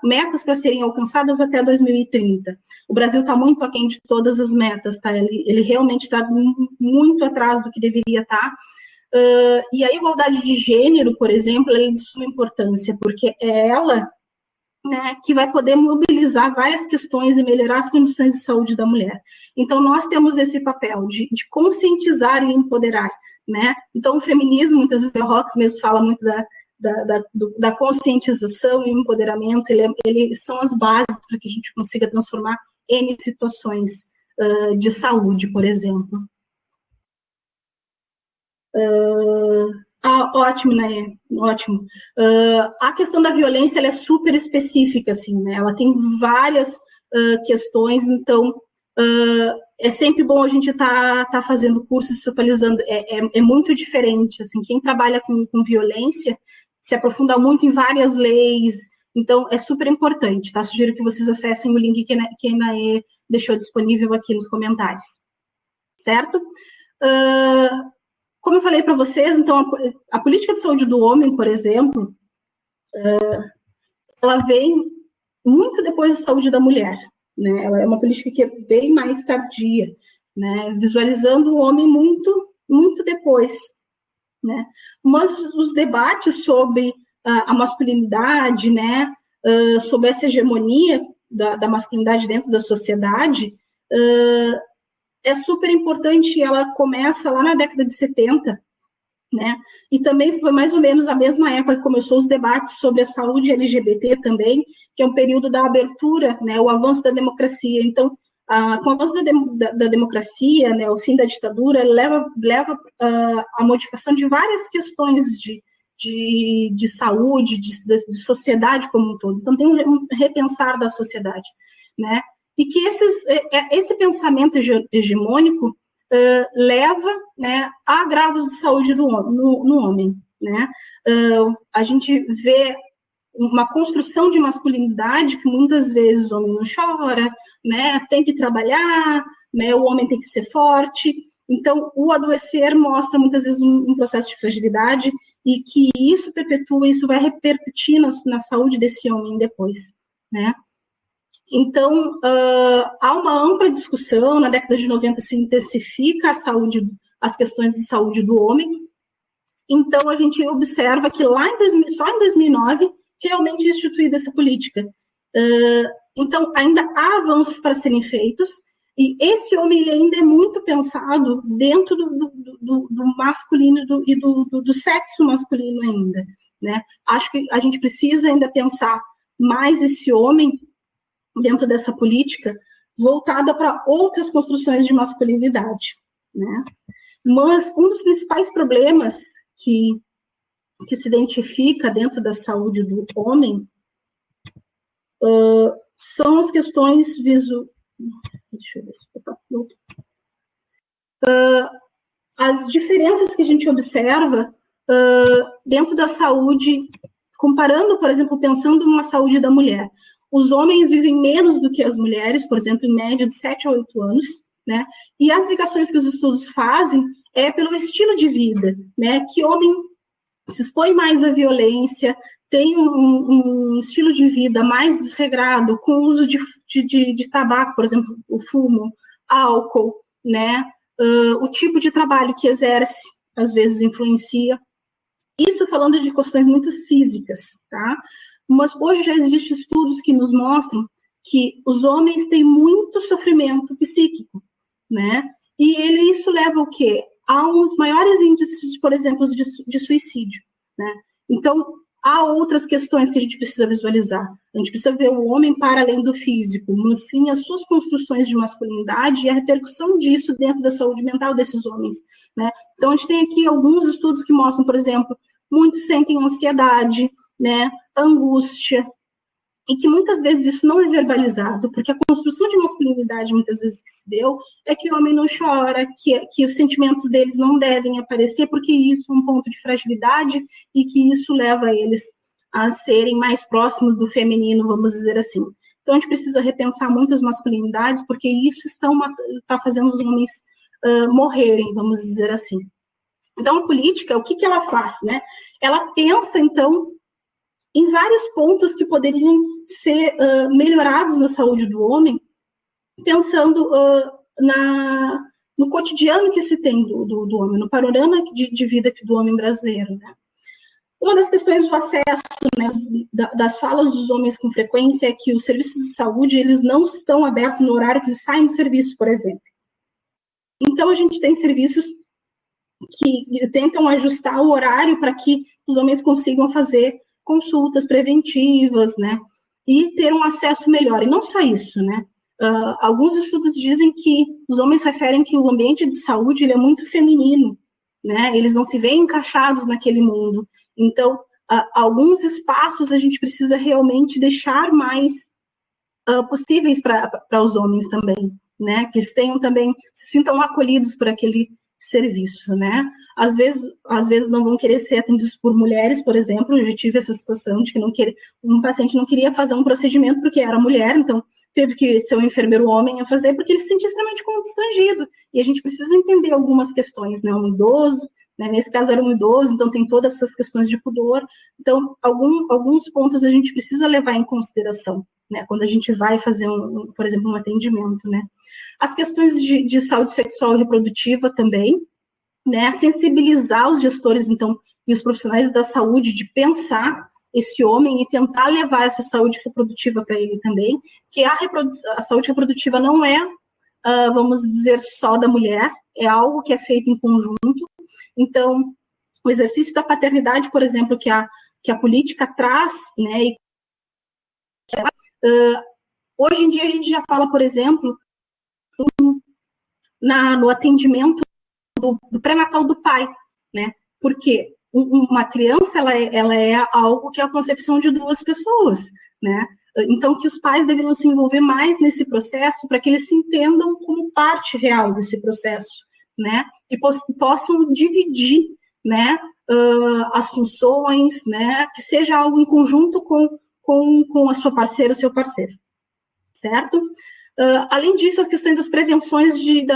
metas para serem alcançadas até 2030. O Brasil está muito aquém de todas as metas, tá? Ele realmente está muito atrás do que deveria estar. E a igualdade de gênero, por exemplo, é de suma importância, porque é ela, né, que vai poder mobilizar várias questões e melhorar as condições de saúde da mulher. Então, nós temos esse papel de conscientizar e empoderar, né? Então, o feminismo, muitas vezes, o Rox mesmo fala muito da conscientização e empoderamento, ele são as bases para que a gente consiga transformar N situações de saúde, por exemplo. Ótimo, né? Ótimo. A questão da violência, ela é super específica, assim, né? Ela tem várias questões, então é sempre bom a gente tá fazendo cursos, se atualizando. É muito diferente, assim. Quem trabalha com violência se aprofunda muito em várias leis, então é super importante, tá? Sugiro que vocês acessem o link que a Inaê deixou disponível aqui nos comentários, certo? Como eu falei para vocês, então, a política de saúde do homem, por exemplo, ela vem muito depois da saúde da mulher, né? Ela é uma política que é bem mais tardia, né? Visualizando o homem muito depois, né? Mas os debates sobre a masculinidade, né? Sobre essa hegemonia da masculinidade dentro da sociedade, é super importante. Ela começa lá na década de 70, né? E também foi mais ou menos a mesma época que começou os debates sobre a saúde LGBT também, que é um período da abertura, né? O avanço da democracia. Então, com o avanço da democracia, né? O fim da ditadura, leva a modificação de várias questões de saúde, de sociedade como um todo. Então, tem um repensar da sociedade, né? E que esse pensamento hegemônico leva, né, a agravos de saúde no homem, né? A gente vê uma construção de masculinidade que muitas vezes o homem não chora, né? Tem que trabalhar, né? O homem tem que ser forte. Então, o adoecer mostra muitas vezes um processo de fragilidade e que isso perpetua, isso vai repercutir na saúde desse homem depois, né? Então, há uma ampla discussão, na década de 90 se intensifica as questões de saúde do homem. Então, a gente observa que só em 2009, realmente é instituída essa política. Então, ainda há avanços para serem feitos, e esse homem ele ainda é muito pensado dentro do masculino e do sexo masculino ainda, né? Acho que a gente precisa ainda pensar mais esse homem dentro dessa política, voltada para outras construções de masculinidade, né? Mas um dos principais problemas que se identifica dentro da saúde do homem são as questões deixa eu ver se as diferenças que a gente observa dentro da saúde, comparando, por exemplo, pensando numa saúde da mulher. Os homens vivem menos do que as mulheres, por exemplo, em média de 7 a 8 anos, né? E as ligações que os estudos fazem é pelo estilo de vida, né? Que homem se expõe mais à violência, tem um estilo de vida mais desregrado, com o uso de tabaco, por exemplo, o fumo, álcool, né? O tipo de trabalho que exerce, às vezes, influencia. Isso falando de questões muito físicas, tá? Mas hoje já existem estudos que nos mostram que os homens têm muito sofrimento psíquico, né? E isso leva ao quê? A uns maiores índices, por exemplo, de suicídio, né? Então, há outras questões que a gente precisa visualizar. A gente precisa ver o homem para além do físico, mas sim as suas construções de masculinidade e a repercussão disso dentro da saúde mental desses homens, né? Então, a gente tem aqui alguns estudos que mostram, por exemplo, muitos sentem ansiedade, né? Angústia, e que muitas vezes isso não é verbalizado, porque a construção de masculinidade, muitas vezes, que se deu, é que o homem não chora, que os sentimentos deles não devem aparecer, porque isso é um ponto de fragilidade, e que isso leva eles a serem mais próximos do feminino, vamos dizer assim. Então, a gente precisa repensar muitas masculinidades, porque isso está fazendo os homens morrerem, vamos dizer assim. Então, a política, o que ela faz, né? Ela pensa, então, em vários pontos que poderiam ser melhorados na saúde do homem, pensando no cotidiano que se tem do homem, no panorama de vida do homem brasileiro, né? Uma das questões do acesso, né, das falas dos homens com frequência, é que os serviços de saúde, eles não estão abertos no horário que eles saem do serviço, por exemplo. Então, a gente tem serviços que tentam ajustar o horário para que os homens consigam fazer consultas preventivas, né, e ter um acesso melhor. E não só isso, né, alguns estudos dizem que os homens referem que o ambiente de saúde ele é muito feminino, né, eles não se veem encaixados naquele mundo. Então, alguns espaços a gente precisa realmente deixar mais possíveis para os homens também, né, que eles tenham também, se sintam acolhidos por aquele serviço, né? Às vezes não vão querer ser atendidos por mulheres, por exemplo. Eu já tive essa situação de que um paciente não queria fazer um procedimento porque era mulher, então teve que ser um enfermeiro homem a fazer, porque ele se sentia extremamente constrangido. E a gente precisa entender algumas questões, né? Um idoso, né? Nesse caso era um idoso, então tem todas essas questões de pudor. Então, alguns pontos a gente precisa levar em consideração, né? Quando a gente vai fazer, por exemplo, um atendimento, né? As questões de saúde sexual e reprodutiva também, né, sensibilizar os gestores, então, e os profissionais da saúde de pensar esse homem e tentar levar essa saúde reprodutiva para ele também, que a saúde reprodutiva não é, vamos dizer, só da mulher, é algo que é feito em conjunto. Então, o exercício da paternidade, por exemplo, que a política traz, né, hoje em dia a gente já fala, por exemplo, no atendimento do pré-natal do pai, né? Porque uma criança, ela é algo que é a concepção de duas pessoas, né? Então, que os pais deveriam se envolver mais nesse processo para que eles se entendam como parte real desse processo, né? E possam dividir, né? As funções, né? Que seja algo em conjunto com a sua parceira, o seu parceiro, certo? Além disso, as questões das prevenções de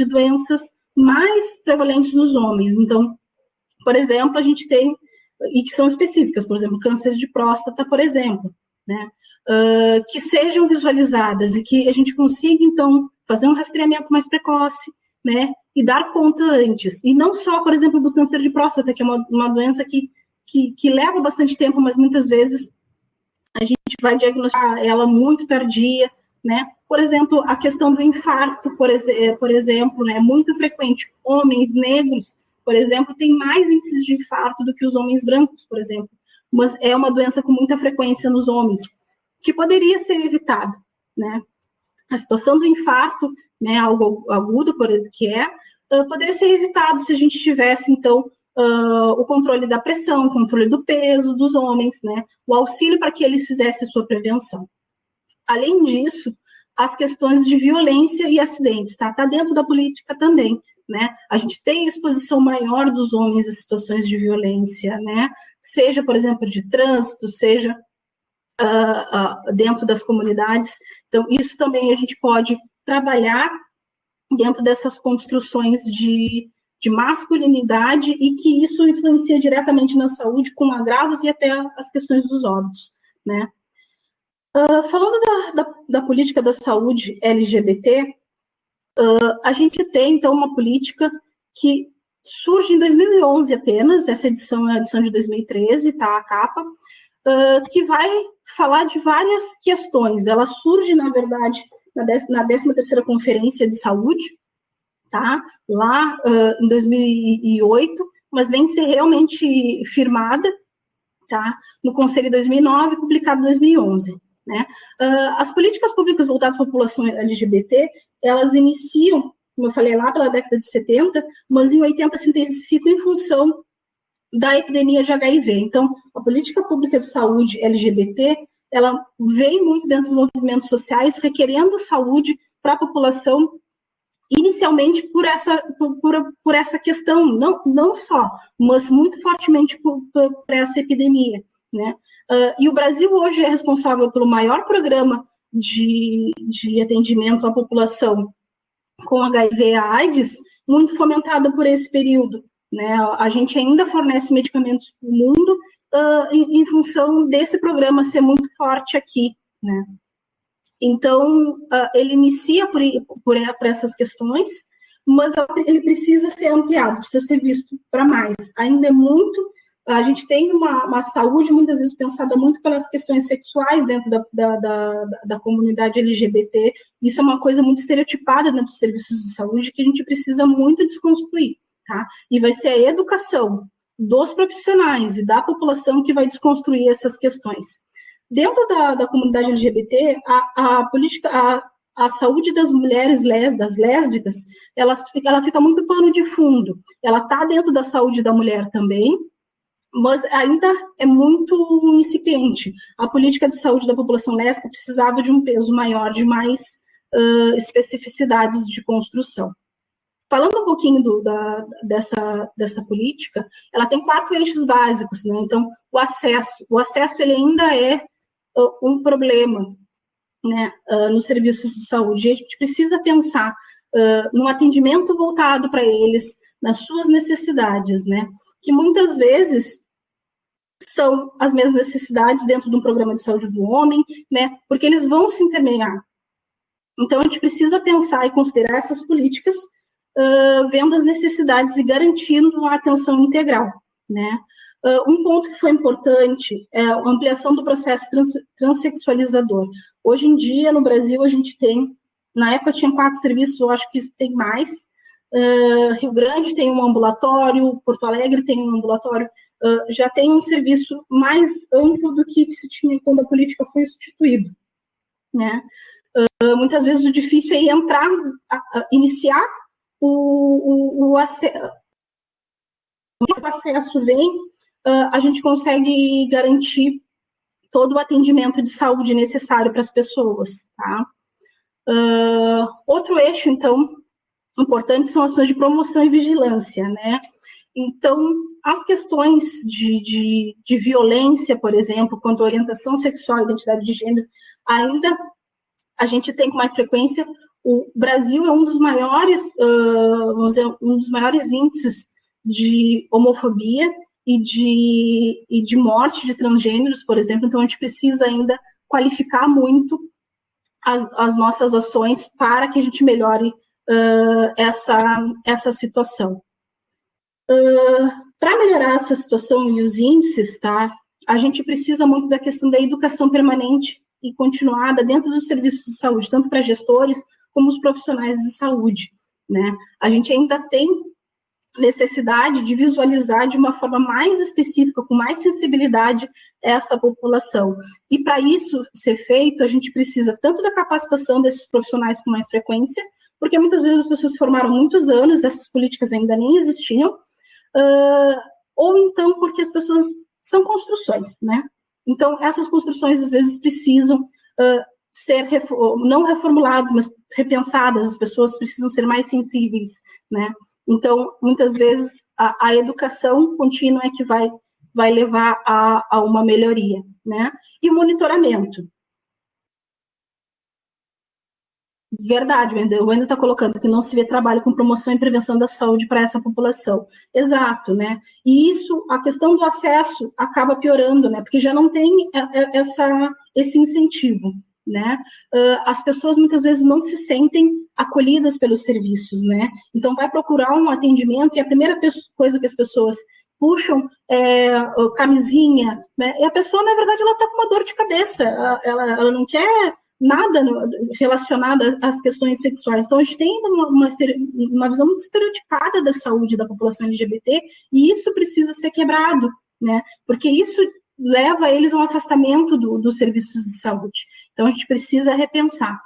doenças mais prevalentes nos homens. Então, por exemplo, a gente tem, e que são específicas, por exemplo, câncer de próstata, por exemplo, né? Que sejam visualizadas e que a gente consiga, então, fazer um rastreamento mais precoce, né? E dar conta antes. E não só, por exemplo, do câncer de próstata, que é uma doença que leva bastante tempo, mas muitas vezes a gente vai diagnosticar ela muito tardia, né? Por exemplo, a questão do infarto, por exemplo, né? Muito frequente. Homens negros, por exemplo, têm mais índices de infarto do que os homens brancos, por exemplo. Mas é uma doença com muita frequência nos homens, que poderia ser evitada, né? A situação do infarto, né? Algo agudo, por exemplo, poderia ser evitado se a gente tivesse, então, o controle da pressão, o controle do peso dos homens, né? O auxílio para que eles fizessem a sua prevenção. Além disso, as questões de violência e acidentes, tá? Tá dentro da política também, né? A gente tem exposição maior dos homens a situações de violência, né? Seja, por exemplo, de trânsito, seja dentro das comunidades. Então, isso também a gente pode trabalhar dentro dessas construções de masculinidade e que isso influencia diretamente na saúde, com agravos e até as questões dos óbitos, né? Falando da política da saúde LGBT, a gente tem, então, uma política que surge em 2011 apenas, essa edição é a edição de 2013, tá, a capa, que vai falar de várias questões. Ela surge, na verdade, na 13ª Conferência de Saúde, tá? Lá em 2008, mas vem ser realmente firmada, tá? No Conselho de 2009, publicado em 2011. Né? As políticas públicas voltadas para a população LGBT, elas iniciam, como eu falei, lá pela década de 70, mas em 80 se intensificam em função da epidemia de HIV. Então, a política pública de saúde LGBT, ela vem muito dentro dos movimentos sociais, requerendo saúde para a população, inicialmente por essa questão, não só, mas muito fortemente por essa epidemia, né? E o Brasil hoje é responsável pelo maior programa de atendimento à população com HIV e AIDS, muito fomentada por esse período, né? A gente ainda fornece medicamentos para o mundo em função desse programa ser muito forte aqui, né? Então, ele inicia por essas questões, mas ele precisa ser ampliado, precisa ser visto para mais. Ainda é muito, a gente tem uma saúde muitas vezes pensada muito pelas questões sexuais dentro da comunidade LGBT, isso é uma coisa muito estereotipada dentro dos serviços de saúde que a gente precisa muito desconstruir, tá? E vai ser a educação dos profissionais e da população que vai desconstruir essas questões. Dentro da comunidade LGBT, a saúde das mulheres das lésbicas, ela fica muito pano de fundo. Ela está dentro da saúde da mulher também, mas ainda é muito incipiente. A política de saúde da população lésbica precisava de um peso maior, de mais especificidades de construção. Falando um pouquinho dessa política, ela tem 4 eixos básicos, né? Então, o acesso ele ainda é um problema, né, nos serviços de saúde. A gente precisa pensar num atendimento voltado para eles, nas suas necessidades, né, que muitas vezes são as mesmas necessidades dentro de um programa de saúde do homem, né, porque eles vão se intermear. Então, a gente precisa pensar e considerar essas políticas vendo as necessidades e garantindo a atenção integral, né. Um ponto que foi importante é a ampliação do processo transexualizador. Hoje em dia, no Brasil, a gente tem, na época tinha 4 serviços, eu acho que tem mais. Rio Grande tem um ambulatório, Porto Alegre tem um ambulatório, já tem um serviço mais amplo do que se tinha quando a política foi instituída, né? Muitas vezes o difícil é entrar, iniciar o acesso. O acesso vem, a gente consegue garantir todo o atendimento de saúde necessário para as pessoas, tá? Outro eixo, então, importante são ações de promoção e vigilância, né? Então, as questões de violência, por exemplo, quanto à orientação sexual e identidade de gênero, ainda a gente tem com mais frequência. O Brasil é um dos maiores, um dos maiores índices de homofobia e de morte de transgêneros, por exemplo. Então, a gente precisa ainda qualificar muito as nossas ações para que a gente melhore essa situação. Para melhorar essa situação e os índices, tá, a gente precisa muito da questão da educação permanente e continuada dentro dos serviços de saúde, tanto para gestores como os profissionais de saúde, né? A gente ainda tem necessidade de visualizar de uma forma mais específica, com mais sensibilidade, essa população. E para isso ser feito, a gente precisa tanto da capacitação desses profissionais com mais frequência, porque muitas vezes as pessoas se formaram muitos anos, essas políticas ainda nem existiam, ou então porque as pessoas são construções, né? Então, essas construções, às vezes, precisam ser, não reformuladas, mas repensadas, as pessoas precisam ser mais sensíveis, né? Então, muitas vezes, a educação contínua é que vai levar a uma melhoria, né? E o monitoramento. Verdade, o Wendel está colocando que não se vê trabalho com promoção e prevenção da saúde para essa população. Exato, né? E isso, a questão do acesso acaba piorando, né? Porque já não tem esse incentivo, né? As pessoas muitas vezes não se sentem acolhidas pelos serviços, né? Então vai procurar um atendimento e a primeira coisa que as pessoas puxam camisinha, né? E a pessoa, na verdade, ela está com uma dor de cabeça, ela não quer nada relacionado às questões sexuais. Então, a gente tem uma visão muito estereotipada da saúde da população LGBT, e isso precisa ser quebrado, né? Porque isso leva eles a um afastamento dos serviços de saúde. Então, a gente precisa repensar.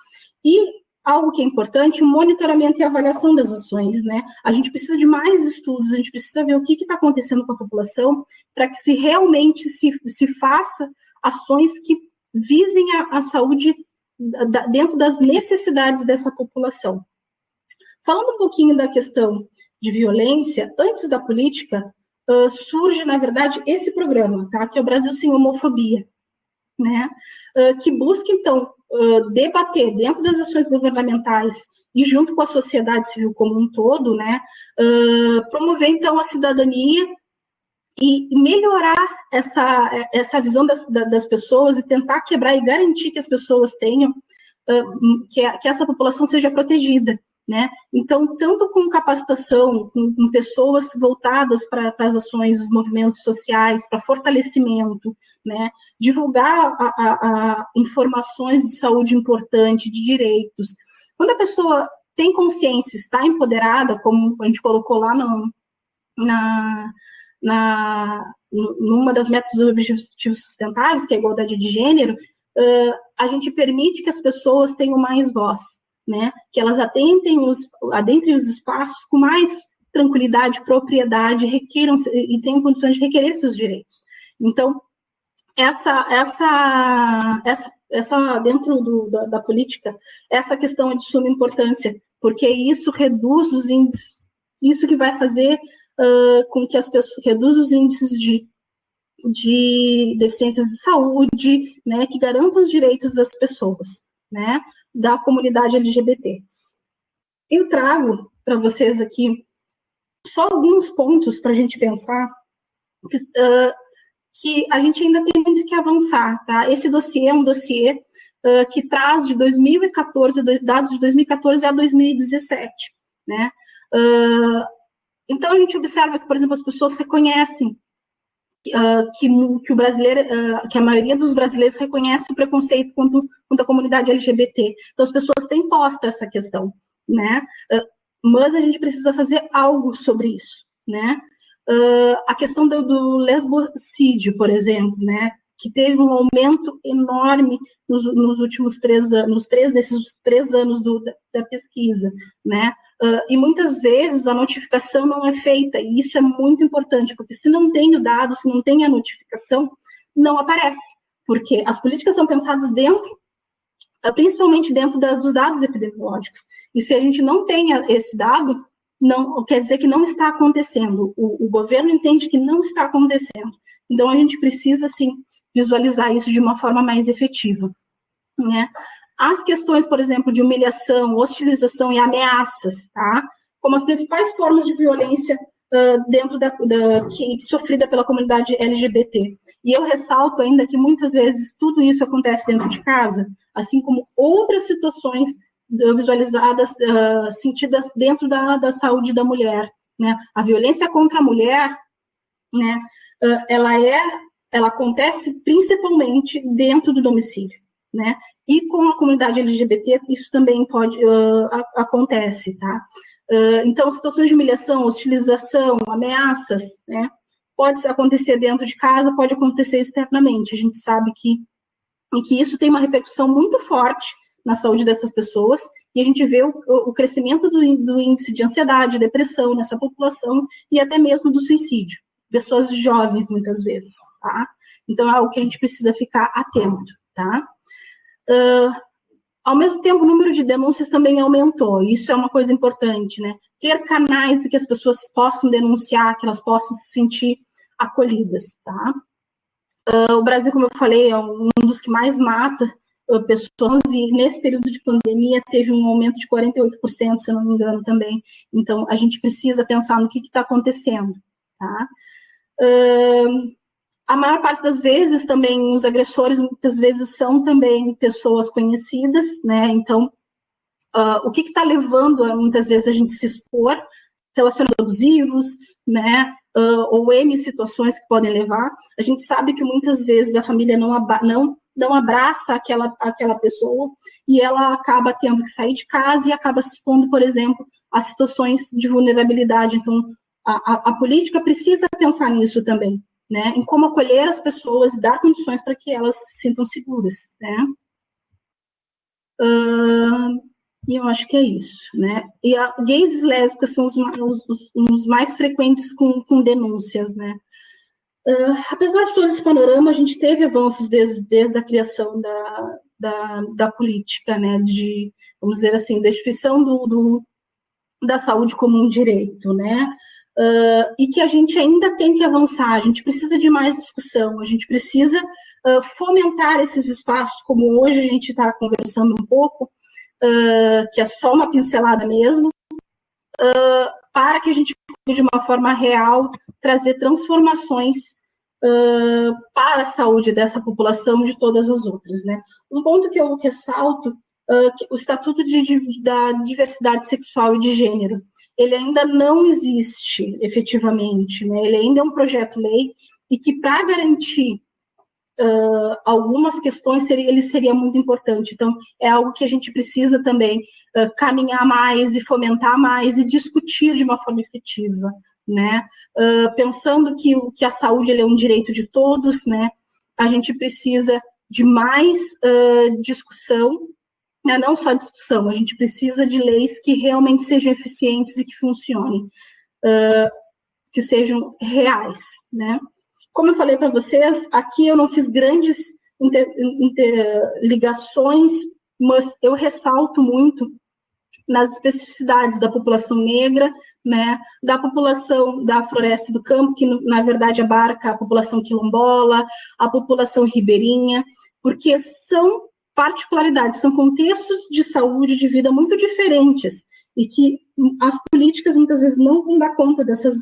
E algo que é importante, o monitoramento e avaliação das ações, né? A gente precisa de mais estudos, a gente precisa ver o que está acontecendo com a população, para que se realmente se faça ações que visem a saúde dentro das necessidades dessa população. Falando um pouquinho da questão de violência, antes da política, surge, na verdade, esse programa, tá? Que é o Brasil Sem Homofobia, né? Que busca, então, debater dentro das ações governamentais e junto com a sociedade civil como um todo, né? Promover, então, a cidadania e melhorar essa visão das pessoas e tentar quebrar e garantir que as pessoas tenham, que essa população seja protegida, né? Então, tanto com capacitação, com pessoas voltadas para as ações, os movimentos sociais, para fortalecimento, né? Divulgar informações de saúde importante, de direitos. Quando a pessoa tem consciência, está empoderada, como a gente colocou lá numa das metas dos objetivos sustentáveis, que é a igualdade de gênero, a gente permite que as pessoas tenham mais voz, né? Que elas adentrem os espaços com mais tranquilidade, propriedade, requeram e tenham condições de requerer seus direitos. Então, dentro da política, essa questão é de suma importância, porque isso reduz os índices, isso que vai fazer com que as pessoas reduzam os índices de deficiências de saúde, né, que garantam os direitos das pessoas, né, da comunidade LGBT. Eu trago para vocês aqui só alguns pontos para a gente pensar que a gente ainda tem muito que avançar, tá? Esse dossiê é um dossiê que traz de 2014, dados de 2014 a 2017, né? Então, a gente observa que, por exemplo, as pessoas reconhecem que o brasileiro, que a maioria dos brasileiros reconhece o preconceito contra a comunidade LGBT. Então, as pessoas têm posta essa questão, né? Mas a gente precisa fazer algo sobre isso, né? A questão do lesbocídio, por exemplo, né? Que teve um aumento enorme nos últimos 3 anos, nesses 3 anos da pesquisa, né? E muitas vezes a notificação não é feita, e isso é muito importante, porque se não tem o dado, se não tem a notificação, não aparece, porque as políticas são pensadas principalmente dentro dos dados epidemiológicos, e se a gente não tem esse dado, não quer dizer que não está acontecendo, o governo entende que não está acontecendo, então a gente precisa, sim, visualizar isso de uma forma mais efetiva, né? As questões, por exemplo, de humilhação, hostilização e ameaças, tá? Como as principais formas de violência dentro que sofrida pela comunidade LGBT. E eu ressalto ainda que muitas vezes tudo isso acontece dentro de casa, assim como outras situações visualizadas, sentidas dentro da saúde da mulher, né? A violência contra a mulher, né? Ela acontece principalmente dentro do domicílio, né? E com a comunidade LGBT, isso também acontece, tá? Então, situações de humilhação, hostilização, ameaças, né? Pode acontecer dentro de casa, pode acontecer externamente. A gente sabe que isso tem uma repercussão muito forte na saúde dessas pessoas, e a gente vê o crescimento do índice de ansiedade, depressão nessa população, e até mesmo do suicídio. Pessoas jovens, muitas vezes, tá? Então, é algo que a gente precisa ficar atento, tá? Ao mesmo tempo, o número de denúncias também aumentou, isso é uma coisa importante, né? Ter canais de que as pessoas possam denunciar, que elas possam se sentir acolhidas, tá? O Brasil, como eu falei, é um dos que mais mata pessoas, e nesse período de pandemia teve um aumento de 48%, se eu não me engano, também. Então, a gente precisa pensar no que está acontecendo, tá? A maior parte das vezes também os agressores muitas vezes são também pessoas conhecidas, né? Então, o que está levando muitas vezes a gente se expor? Relacionamentos abusivos, né? Ou N situações que podem levar. A gente sabe que muitas vezes a família não abraça aquela pessoa e ela acaba tendo que sair de casa e acaba se expondo, por exemplo, a situações de vulnerabilidade. Então, a política precisa pensar nisso também, né? Em como acolher as pessoas e dar condições para que elas se sintam seguras, né? E eu acho que é isso, né? E gays e lésbicas são os mais frequentes com denúncias, né? Apesar de todo esse panorama, a gente teve avanços desde a criação da política, né, vamos dizer assim, da instituição da saúde como um direito, né, e que a gente ainda tem que avançar, a gente precisa de mais discussão, a gente precisa fomentar esses espaços, como hoje a gente está conversando um pouco, que é só uma pincelada mesmo, para que a gente possa, de uma forma real, trazer transformações para a saúde dessa população e de todas as outras, né? Um ponto que eu ressalto, o Estatuto da Diversidade Sexual e de Gênero, ele ainda não existe efetivamente, né? Ele ainda é um projeto-lei e que, para garantir algumas questões, ele seria muito importante. Então, é algo que a gente precisa também caminhar mais e fomentar mais e discutir de uma forma efetiva, né? Pensando que a saúde é um direito de todos, né? A gente precisa de mais discussão, né? Não só discussão, a gente precisa de leis que realmente sejam eficientes e que funcionem, que sejam reais, né? Como eu falei para vocês, aqui eu não fiz grandes ligações, mas eu ressalto muito nas especificidades da população negra, né, da população da floresta do campo, que na verdade abarca a população quilombola, a população ribeirinha, porque são particularidades, são contextos de saúde, de vida muito diferentes, e que as políticas muitas vezes não vão dar conta dessas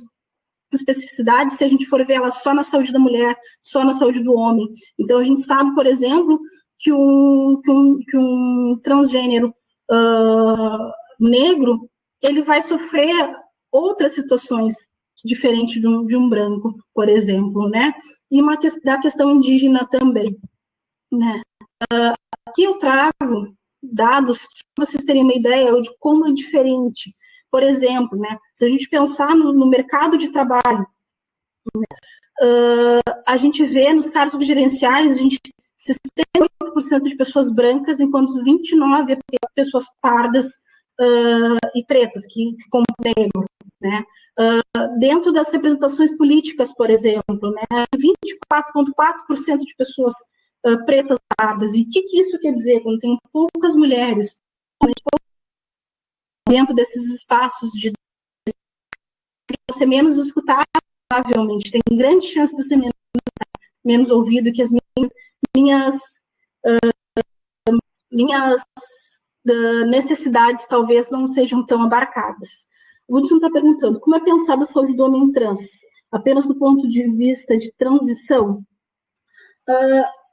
especificidades se a gente for ver ela só na saúde da mulher, só na saúde do homem. Então, a gente sabe, por exemplo, que um transgênero negro, ele vai sofrer outras situações diferentes de um branco, por exemplo, né? E da questão indígena também, né? Aqui eu trago dados, para vocês terem uma ideia de como é diferente. Por exemplo, né, se a gente pensar no mercado de trabalho, a gente vê nos cargos gerenciais, a gente 68% de pessoas brancas, enquanto 29% é pessoas pardas e pretas, que compõem negro, né? Dentro das representações políticas, por exemplo, né, 24,4% de pessoas pretas pardas. E o que isso quer dizer? Quando tem poucas mulheres dentro desses espaços de ser menos escutado, provavelmente, tem grande chance de ser menos ouvido, que as minhas necessidades talvez não sejam tão abarcadas. O Hudson está perguntando, como é pensada a saúde do homem trans? Apenas do ponto de vista de transição?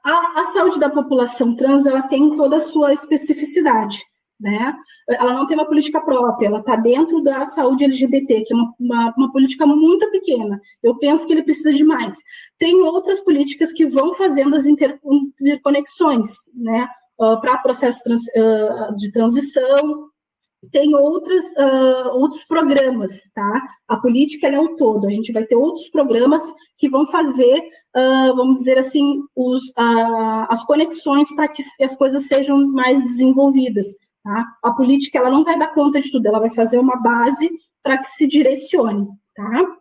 A saúde da população trans, ela tem toda a sua especificidade, né? Ela não tem uma política própria, ela está dentro da saúde LGBT, que é uma política muito pequena. Eu penso que ele precisa de mais. Tem outras políticas que vão fazendo as interconexões, né? Para processos de transição, tem outros programas, tá? A política é o todo, a gente vai ter outros programas que vão fazer, vamos dizer assim, as conexões para que as coisas sejam mais desenvolvidas, tá? A política, ela não vai dar conta de tudo, ela vai fazer uma base para que se direcione, tá?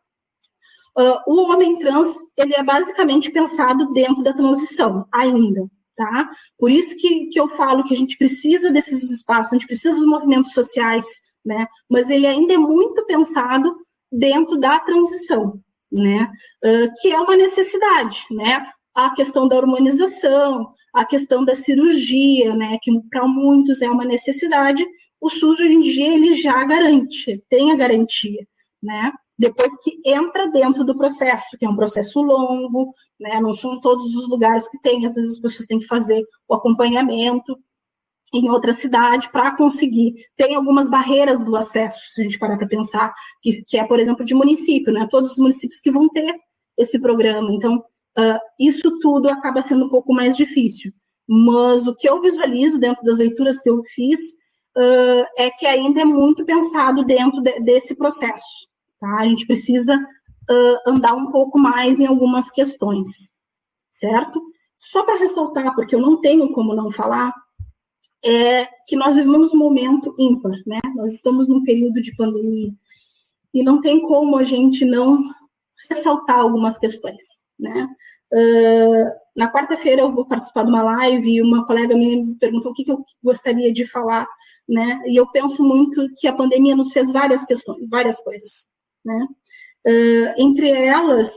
O homem trans, ele é basicamente pensado dentro da transição, ainda, tá? Por isso que eu falo que a gente precisa desses espaços, a gente precisa dos movimentos sociais, né? Mas ele ainda é muito pensado dentro da transição, né? Que é uma necessidade, né? A questão da hormonização, a questão da cirurgia, né? Que para muitos é uma necessidade. O SUS hoje em dia ele já garante, tem a garantia, né? Depois que entra dentro do processo, que é um processo longo, né? Não são todos os lugares que tem, às vezes as pessoas têm que fazer o acompanhamento em outra cidade para conseguir. Tem algumas barreiras do acesso, se a gente parar para pensar, que é, por exemplo, de município, né? Todos os municípios que vão ter esse programa. Então, isso tudo acaba sendo um pouco mais difícil. Mas o que eu visualizo dentro das leituras que eu fiz é que ainda é muito pensado dentro desse processo. Tá? A gente precisa andar um pouco mais em algumas questões, certo? Só para ressaltar, porque eu não tenho como não falar, é que nós vivemos um momento ímpar, né? Nós estamos num período de pandemia e não tem como a gente não ressaltar algumas questões, né? Na quarta-feira eu vou participar de uma live e uma colega me perguntou o que eu gostaria de falar, né? E eu penso muito que a pandemia nos fez várias questões, várias coisas, né? Entre elas,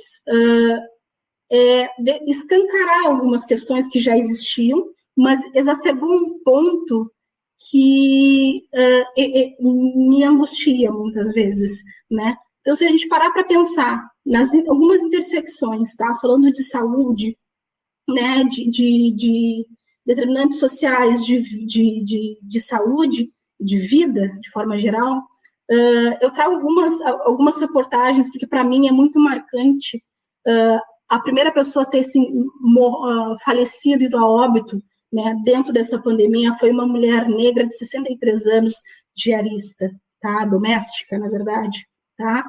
escancarar algumas questões que já existiam, mas exacerbou um ponto que me angustia muitas vezes, né? Então, se a gente parar para pensar nas algumas intersecções, tá? Falando de saúde, né? De determinantes sociais de saúde, de vida, de forma geral, eu trago algumas reportagens, porque para mim é muito marcante a primeira pessoa a ter falecido e ido a óbito, né, dentro dessa pandemia foi uma mulher negra de 63 anos, diarista, tá? Doméstica, na verdade, tá?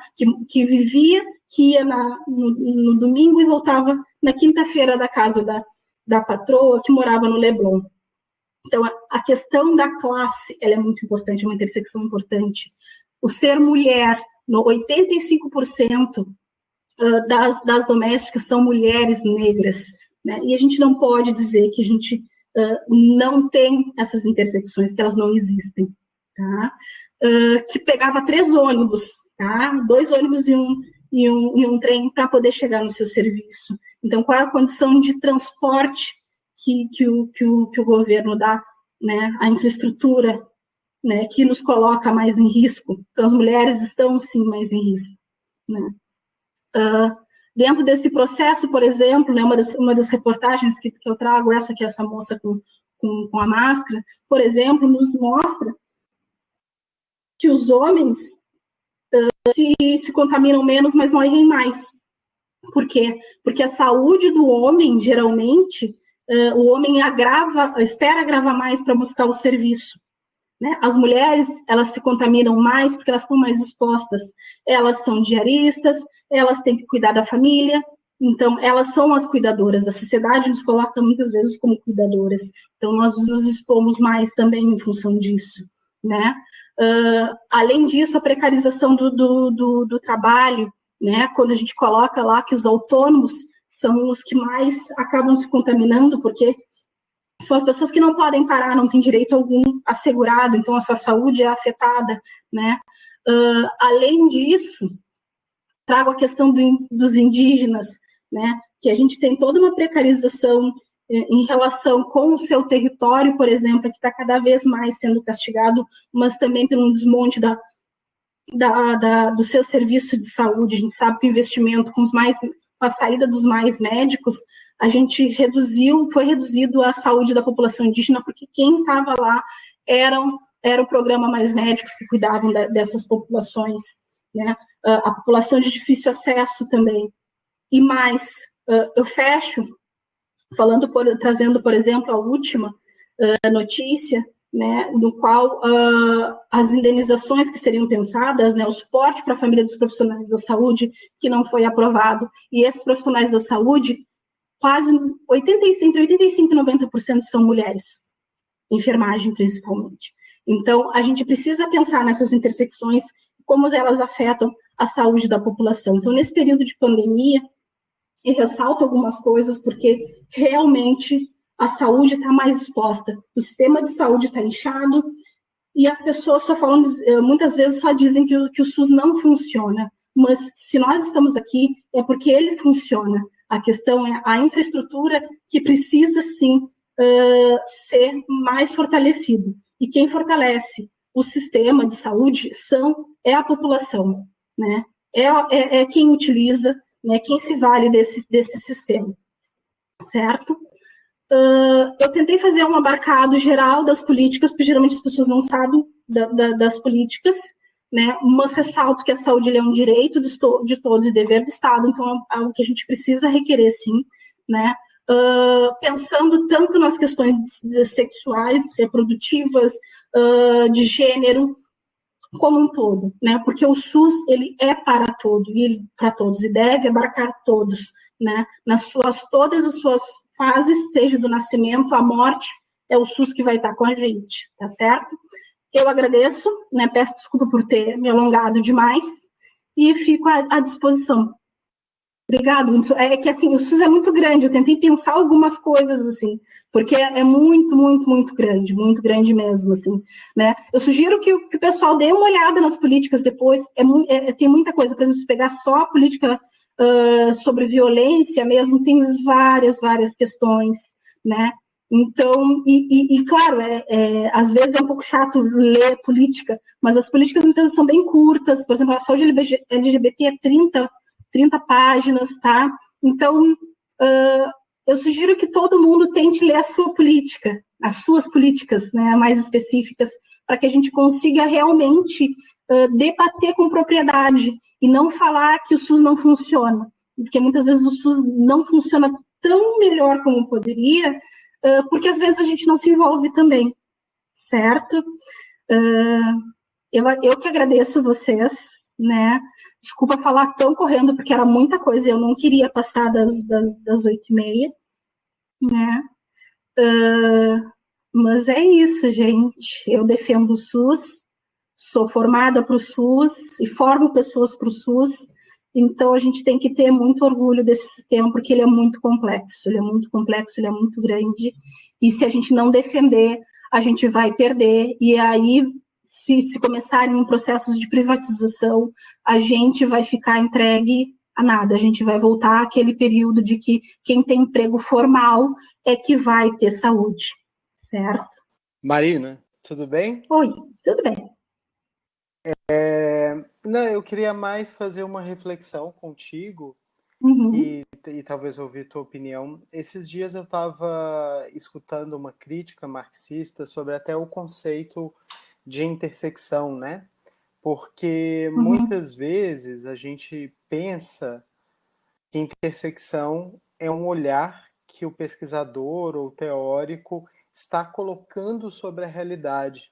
Que vivia, que ia no domingo e voltava na quinta-feira da casa da patroa, que morava no Leblon. Então, a questão da classe, ela é muito importante, é uma intersecção importante. O ser mulher, no 85% das domésticas são mulheres negras, né? E a gente não pode dizer que a gente não tem essas intersecções, que elas não existem, tá? Que pegava 3 ônibus, tá? 2 ônibus e um trem para poder chegar no seu serviço. Então, qual é a condição de transporte que o governo dá, né? A infraestrutura, né? Que nos coloca mais em risco. Então, as mulheres estão, sim, mais em risco, né? Dentro desse processo, por exemplo, né, uma das reportagens que eu trago, essa moça com a máscara, por exemplo, nos mostra que os homens se contaminam menos, mas morrem mais. Por quê? Porque a saúde do homem, geralmente, o homem espera agravar mais para buscar o serviço. Né? As mulheres, elas se contaminam mais porque elas estão mais expostas. Elas são diaristas, elas têm que cuidar da família, então elas são as cuidadoras. A sociedade nos coloca muitas vezes como cuidadoras. Então nós nos expomos mais também em função disso, né? Além disso, a precarização do trabalho, né? Quando a gente coloca lá que os autônomos são os que mais acabam se contaminando, porque são as pessoas que não podem parar, não têm direito algum assegurado, então a sua saúde é afetada, né? Além disso, trago a questão dos indígenas, né? Que a gente tem toda uma precarização em relação com o seu território, por exemplo, que está cada vez mais sendo castigado, mas também pelo desmonte do seu serviço de saúde. A gente sabe que o investimento com a saída dos mais médicos, a gente foi reduzido a saúde da população indígena, porque quem estava lá era o programa Mais Médicos que cuidavam dessas populações, né? A população de difícil acesso também. E mais, eu fecho trazendo, por exemplo, a última notícia, né, no qual as indenizações que seriam pensadas, né, o suporte para a família dos profissionais da saúde, que não foi aprovado, e esses profissionais da saúde, quase entre 85% e 90% são mulheres, enfermagem principalmente. Então, a gente precisa pensar nessas intersecções, como elas afetam a saúde da população. Então, nesse período de pandemia, eu ressalto algumas coisas, porque realmente a saúde está mais exposta, o sistema de saúde está inchado, e as pessoas só falam, muitas vezes só dizem que o SUS não funciona, mas se nós estamos aqui, é porque ele funciona. A questão é a infraestrutura que precisa, sim, ser mais fortalecido. E quem fortalece o sistema de saúde é a população, né? É quem utiliza, né? Quem se vale desse sistema, certo? Eu tentei fazer um abarcado geral das políticas, porque geralmente as pessoas não sabem das políticas, né? Mas ressalto que a saúde é um direito de todos e dever do Estado, então é algo que a gente precisa requerer, sim, né? Pensando tanto nas questões sexuais, reprodutivas, de gênero, como um todo, né? Porque o SUS, ele é para todos e deve abarcar todos, né? Todas as suas fases, seja do nascimento à morte, é o SUS que vai estar com a gente, tá certo? Eu agradeço, né? Peço desculpa por ter me alongado demais e fico à disposição. Obrigado. É que assim, o SUS é muito grande. Eu tentei pensar algumas coisas assim, porque é muito, muito, muito grande mesmo, assim, né? Eu sugiro que o pessoal dê uma olhada nas políticas depois. Tem muita coisa, por exemplo, se pegar só a política sobre violência mesmo, tem várias questões, né? Então, claro, às vezes é um pouco chato ler política, mas as políticas muitas vezes são bem curtas. Por exemplo, a saúde LGBT é 30 páginas, tá? Então, eu sugiro que todo mundo tente ler a sua política, as suas políticas, né, mais específicas, para que a gente consiga realmente debater com propriedade e não falar que o SUS não funciona, porque muitas vezes o SUS não funciona tão melhor como poderia, porque às vezes a gente não se envolve também, certo? Eu que agradeço vocês, né? Desculpa falar tão correndo, porque era muita coisa, eu não queria passar das 8h30, né? Mas é isso, gente. Eu defendo o SUS, sou formada para o SUS e formo pessoas para o SUS, então a gente tem que ter muito orgulho desse sistema, porque ele é muito complexo, ele é muito grande, e se a gente não defender, a gente vai perder, e aí, se começarem processos de privatização, a gente vai ficar entregue a nada, a gente vai voltar àquele período de que quem tem emprego formal é que vai ter saúde, certo? Marina, tudo bem? Oi, tudo bem. Não, eu queria mais fazer uma reflexão contigo Uhum. e talvez ouvir tua opinião. Esses dias eu estava escutando uma crítica marxista sobre até o conceito de intersecção, né? Porque Uhum. muitas vezes a gente pensa que intersecção é um olhar que o pesquisador ou teórico está colocando sobre a realidade.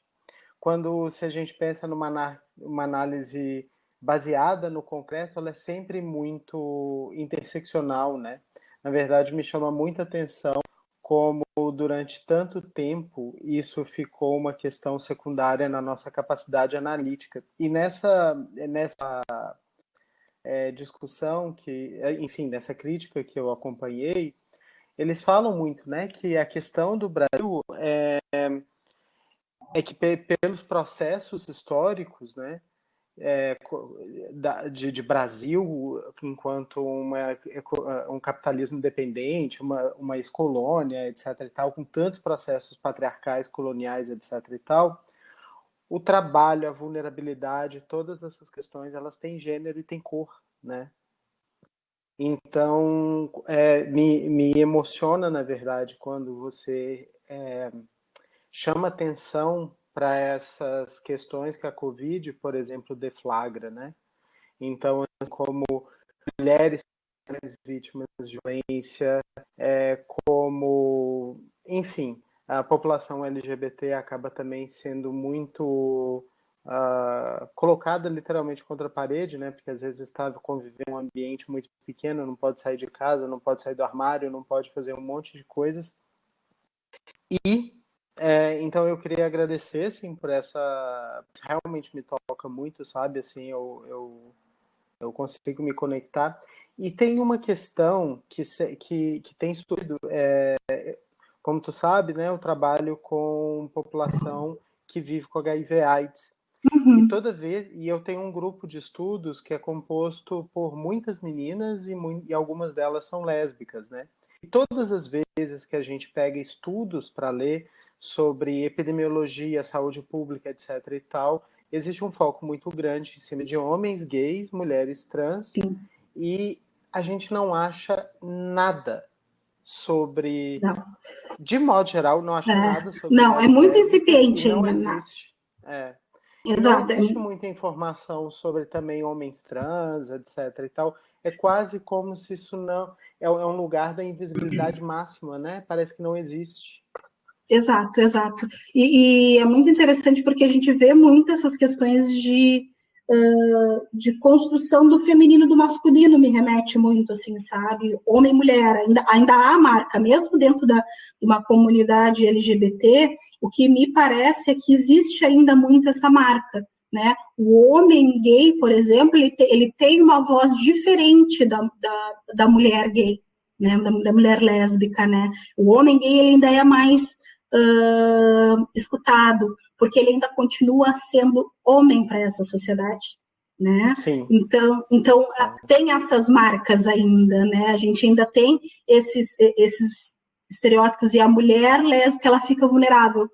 Quando, se a gente pensa uma análise baseada no concreto, ela é sempre muito interseccional, né? Na verdade, me chama muita atenção como durante tanto tempo isso ficou uma questão secundária na nossa capacidade analítica. E nessa discussão enfim, nessa crítica que eu acompanhei, eles falam muito, né, que a questão do Brasil é que pelos processos históricos, né, de Brasil enquanto um capitalismo dependente, uma ex-colônia, etc. e tal, com tantos processos patriarcais, coloniais, etc. e tal, o trabalho, a vulnerabilidade, todas essas questões, elas têm gênero e têm cor, né? Então, me emociona, na verdade, quando você chama atenção para essas questões que a Covid, por exemplo, deflagra, né? Então, como mulheres vítimas de violência, como, enfim, a população LGBT acaba também sendo muito colocada literalmente contra a parede, né? Porque às vezes está convivendo em um ambiente muito pequeno, não pode sair de casa, não pode sair do armário, não pode fazer um monte de coisas. E então eu queria agradecer, assim, por essa... Realmente me toca muito, sabe? Assim, eu consigo me conectar. E tem uma questão que tem surgido, como tu sabe, né? Eu trabalho com população que vive com HIV/AIDS. Uhum. E eu tenho um grupo de estudos que é composto por muitas meninas e algumas delas são lésbicas, né? E todas as vezes que a gente pega estudos para ler sobre epidemiologia, saúde pública, etc. e tal, existe um foco muito grande em cima de homens gays, mulheres trans, Sim. e a gente não acha nada sobre, Não. de modo geral, não acha nada sobre Não, é mulheres muito lésbicas e incipiente não ainda. Não. existe. E não Exato. existe muita informação sobre também homens trans, etc. e tal. É quase como se isso não... É um lugar da invisibilidade máxima, né? Parece que não existe. Exato, exato. E é muito interessante porque a gente vê muito essas questões de construção do feminino e do masculino, me remete muito, assim, sabe? Homem e mulher, ainda há marca, mesmo dentro de uma comunidade LGBT, o que me parece é que existe ainda muito essa marca, né? O homem gay, por exemplo, ele tem uma voz diferente da mulher gay, né? Da mulher lésbica, né? O homem gay ele ainda é mais escutado, porque ele ainda continua sendo homem para essa sociedade, né? Sim. Então tem essas marcas ainda, né? A gente ainda tem esses estereótipos, e a mulher lésbica ela fica vulnerável,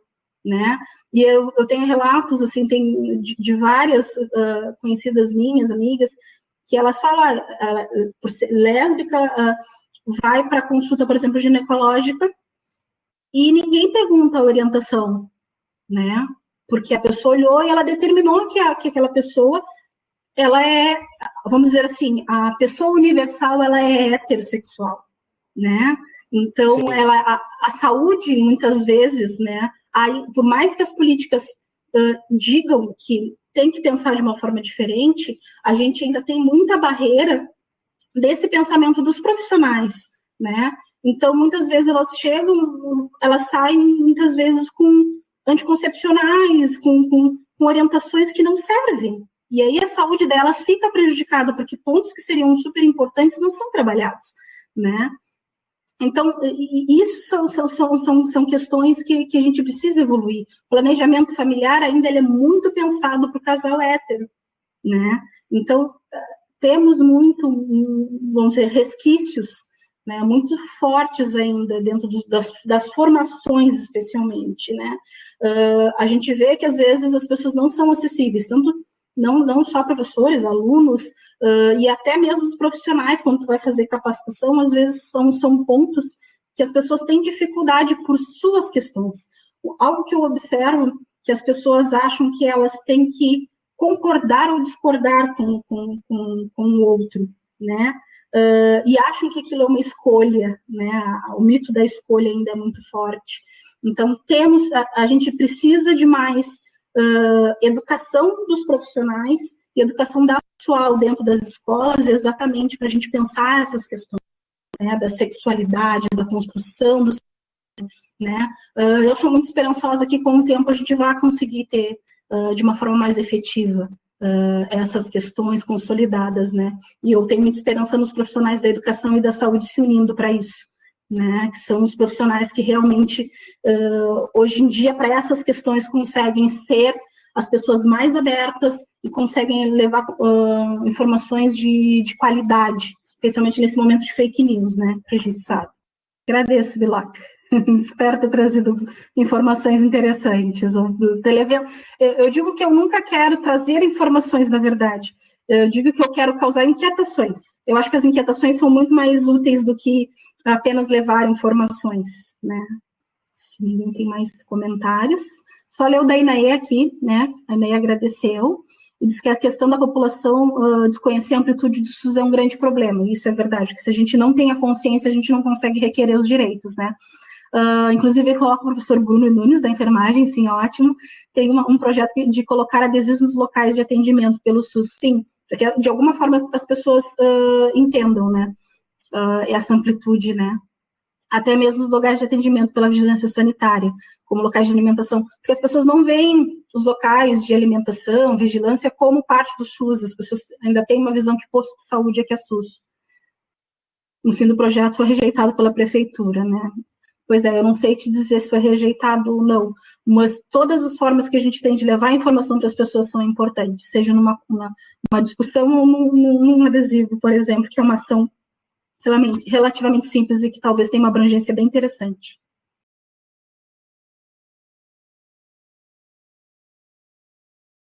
né? E eu tenho relatos assim, de várias conhecidas minhas, amigas, que elas falam, por ser lésbica, vai para consulta, por exemplo, ginecológica, e ninguém pergunta a orientação, né? Porque a pessoa olhou e ela determinou que aquela pessoa, ela é, vamos dizer assim, a pessoa universal, ela é heterossexual, né? Então, a saúde, muitas vezes, né? Aí, por mais que as políticas digam que tem que pensar de uma forma diferente, a gente ainda tem muita barreira desse pensamento dos profissionais, né? Então, muitas vezes elas saem muitas vezes com anticoncepcionais, com orientações que não servem. E aí a saúde delas fica prejudicada, porque pontos que seriam super importantes não são trabalhados, né? Então, isso são questões que a gente precisa evoluir. O planejamento familiar ainda ele é muito pensado para o casal hétero, né? Então, temos vamos dizer, resquícios, né, muito fortes ainda dentro das formações, especialmente, né? A gente vê que, às vezes, as pessoas não são acessíveis, tanto não só professores, alunos, e até mesmo os profissionais, quando tu vai fazer capacitação, às vezes são pontos que as pessoas têm dificuldade por suas questões. Algo que eu observo, que as pessoas acham que elas têm que concordar ou discordar com o outro, né? E acham que aquilo é uma escolha, né? O mito da escolha ainda é muito forte. Então, a gente precisa de mais educação dos profissionais e educação da pessoal dentro das escolas, exatamente para a gente pensar essas questões, né? Da sexualidade, da construção do, né? Eu sou muito esperançosa que com o tempo a gente vai conseguir ter de uma forma mais efetiva essas questões consolidadas, né? E eu tenho muita esperança nos profissionais da educação e da saúde se unindo para isso, né? Que são os profissionais que realmente, hoje em dia, para essas questões, conseguem ser as pessoas mais abertas e conseguem levar informações de qualidade, especialmente nesse momento de fake news, né? Que a gente sabe. Agradeço, Bilac. Espero ter trazido informações interessantes. Eu digo que eu nunca quero trazer informações, na verdade. Eu digo que eu quero causar inquietações. Eu acho que as inquietações são muito mais úteis do que apenas levar informações, né? Se ninguém tem mais comentários. Só leu da Inaê aqui, né? A Inaê agradeceu. E diz que a questão da população desconhecer a amplitude do SUS é um grande problema. Isso é verdade, que se a gente não tem a consciência, a gente não consegue requerer os direitos, né? Inclusive, coloca o professor Bruno Nunes, da enfermagem, sim, ótimo. Tem um projeto de colocar adesivos nos locais de atendimento pelo SUS, sim, para que, de alguma forma, as pessoas entendam, né, essa amplitude, né, até mesmo os locais de atendimento pela vigilância sanitária, como locais de alimentação, porque as pessoas não veem os locais de alimentação, vigilância, como parte do SUS, as pessoas ainda têm uma visão que posto de saúde é que é SUS. No fim do projeto foi rejeitado pela prefeitura, né. Pois é, eu não sei te dizer se foi rejeitado ou não, mas todas as formas que a gente tem de levar a informação para as pessoas são importantes, seja numa discussão ou num adesivo, por exemplo, que é uma ação relativamente simples e que talvez tenha uma abrangência bem interessante.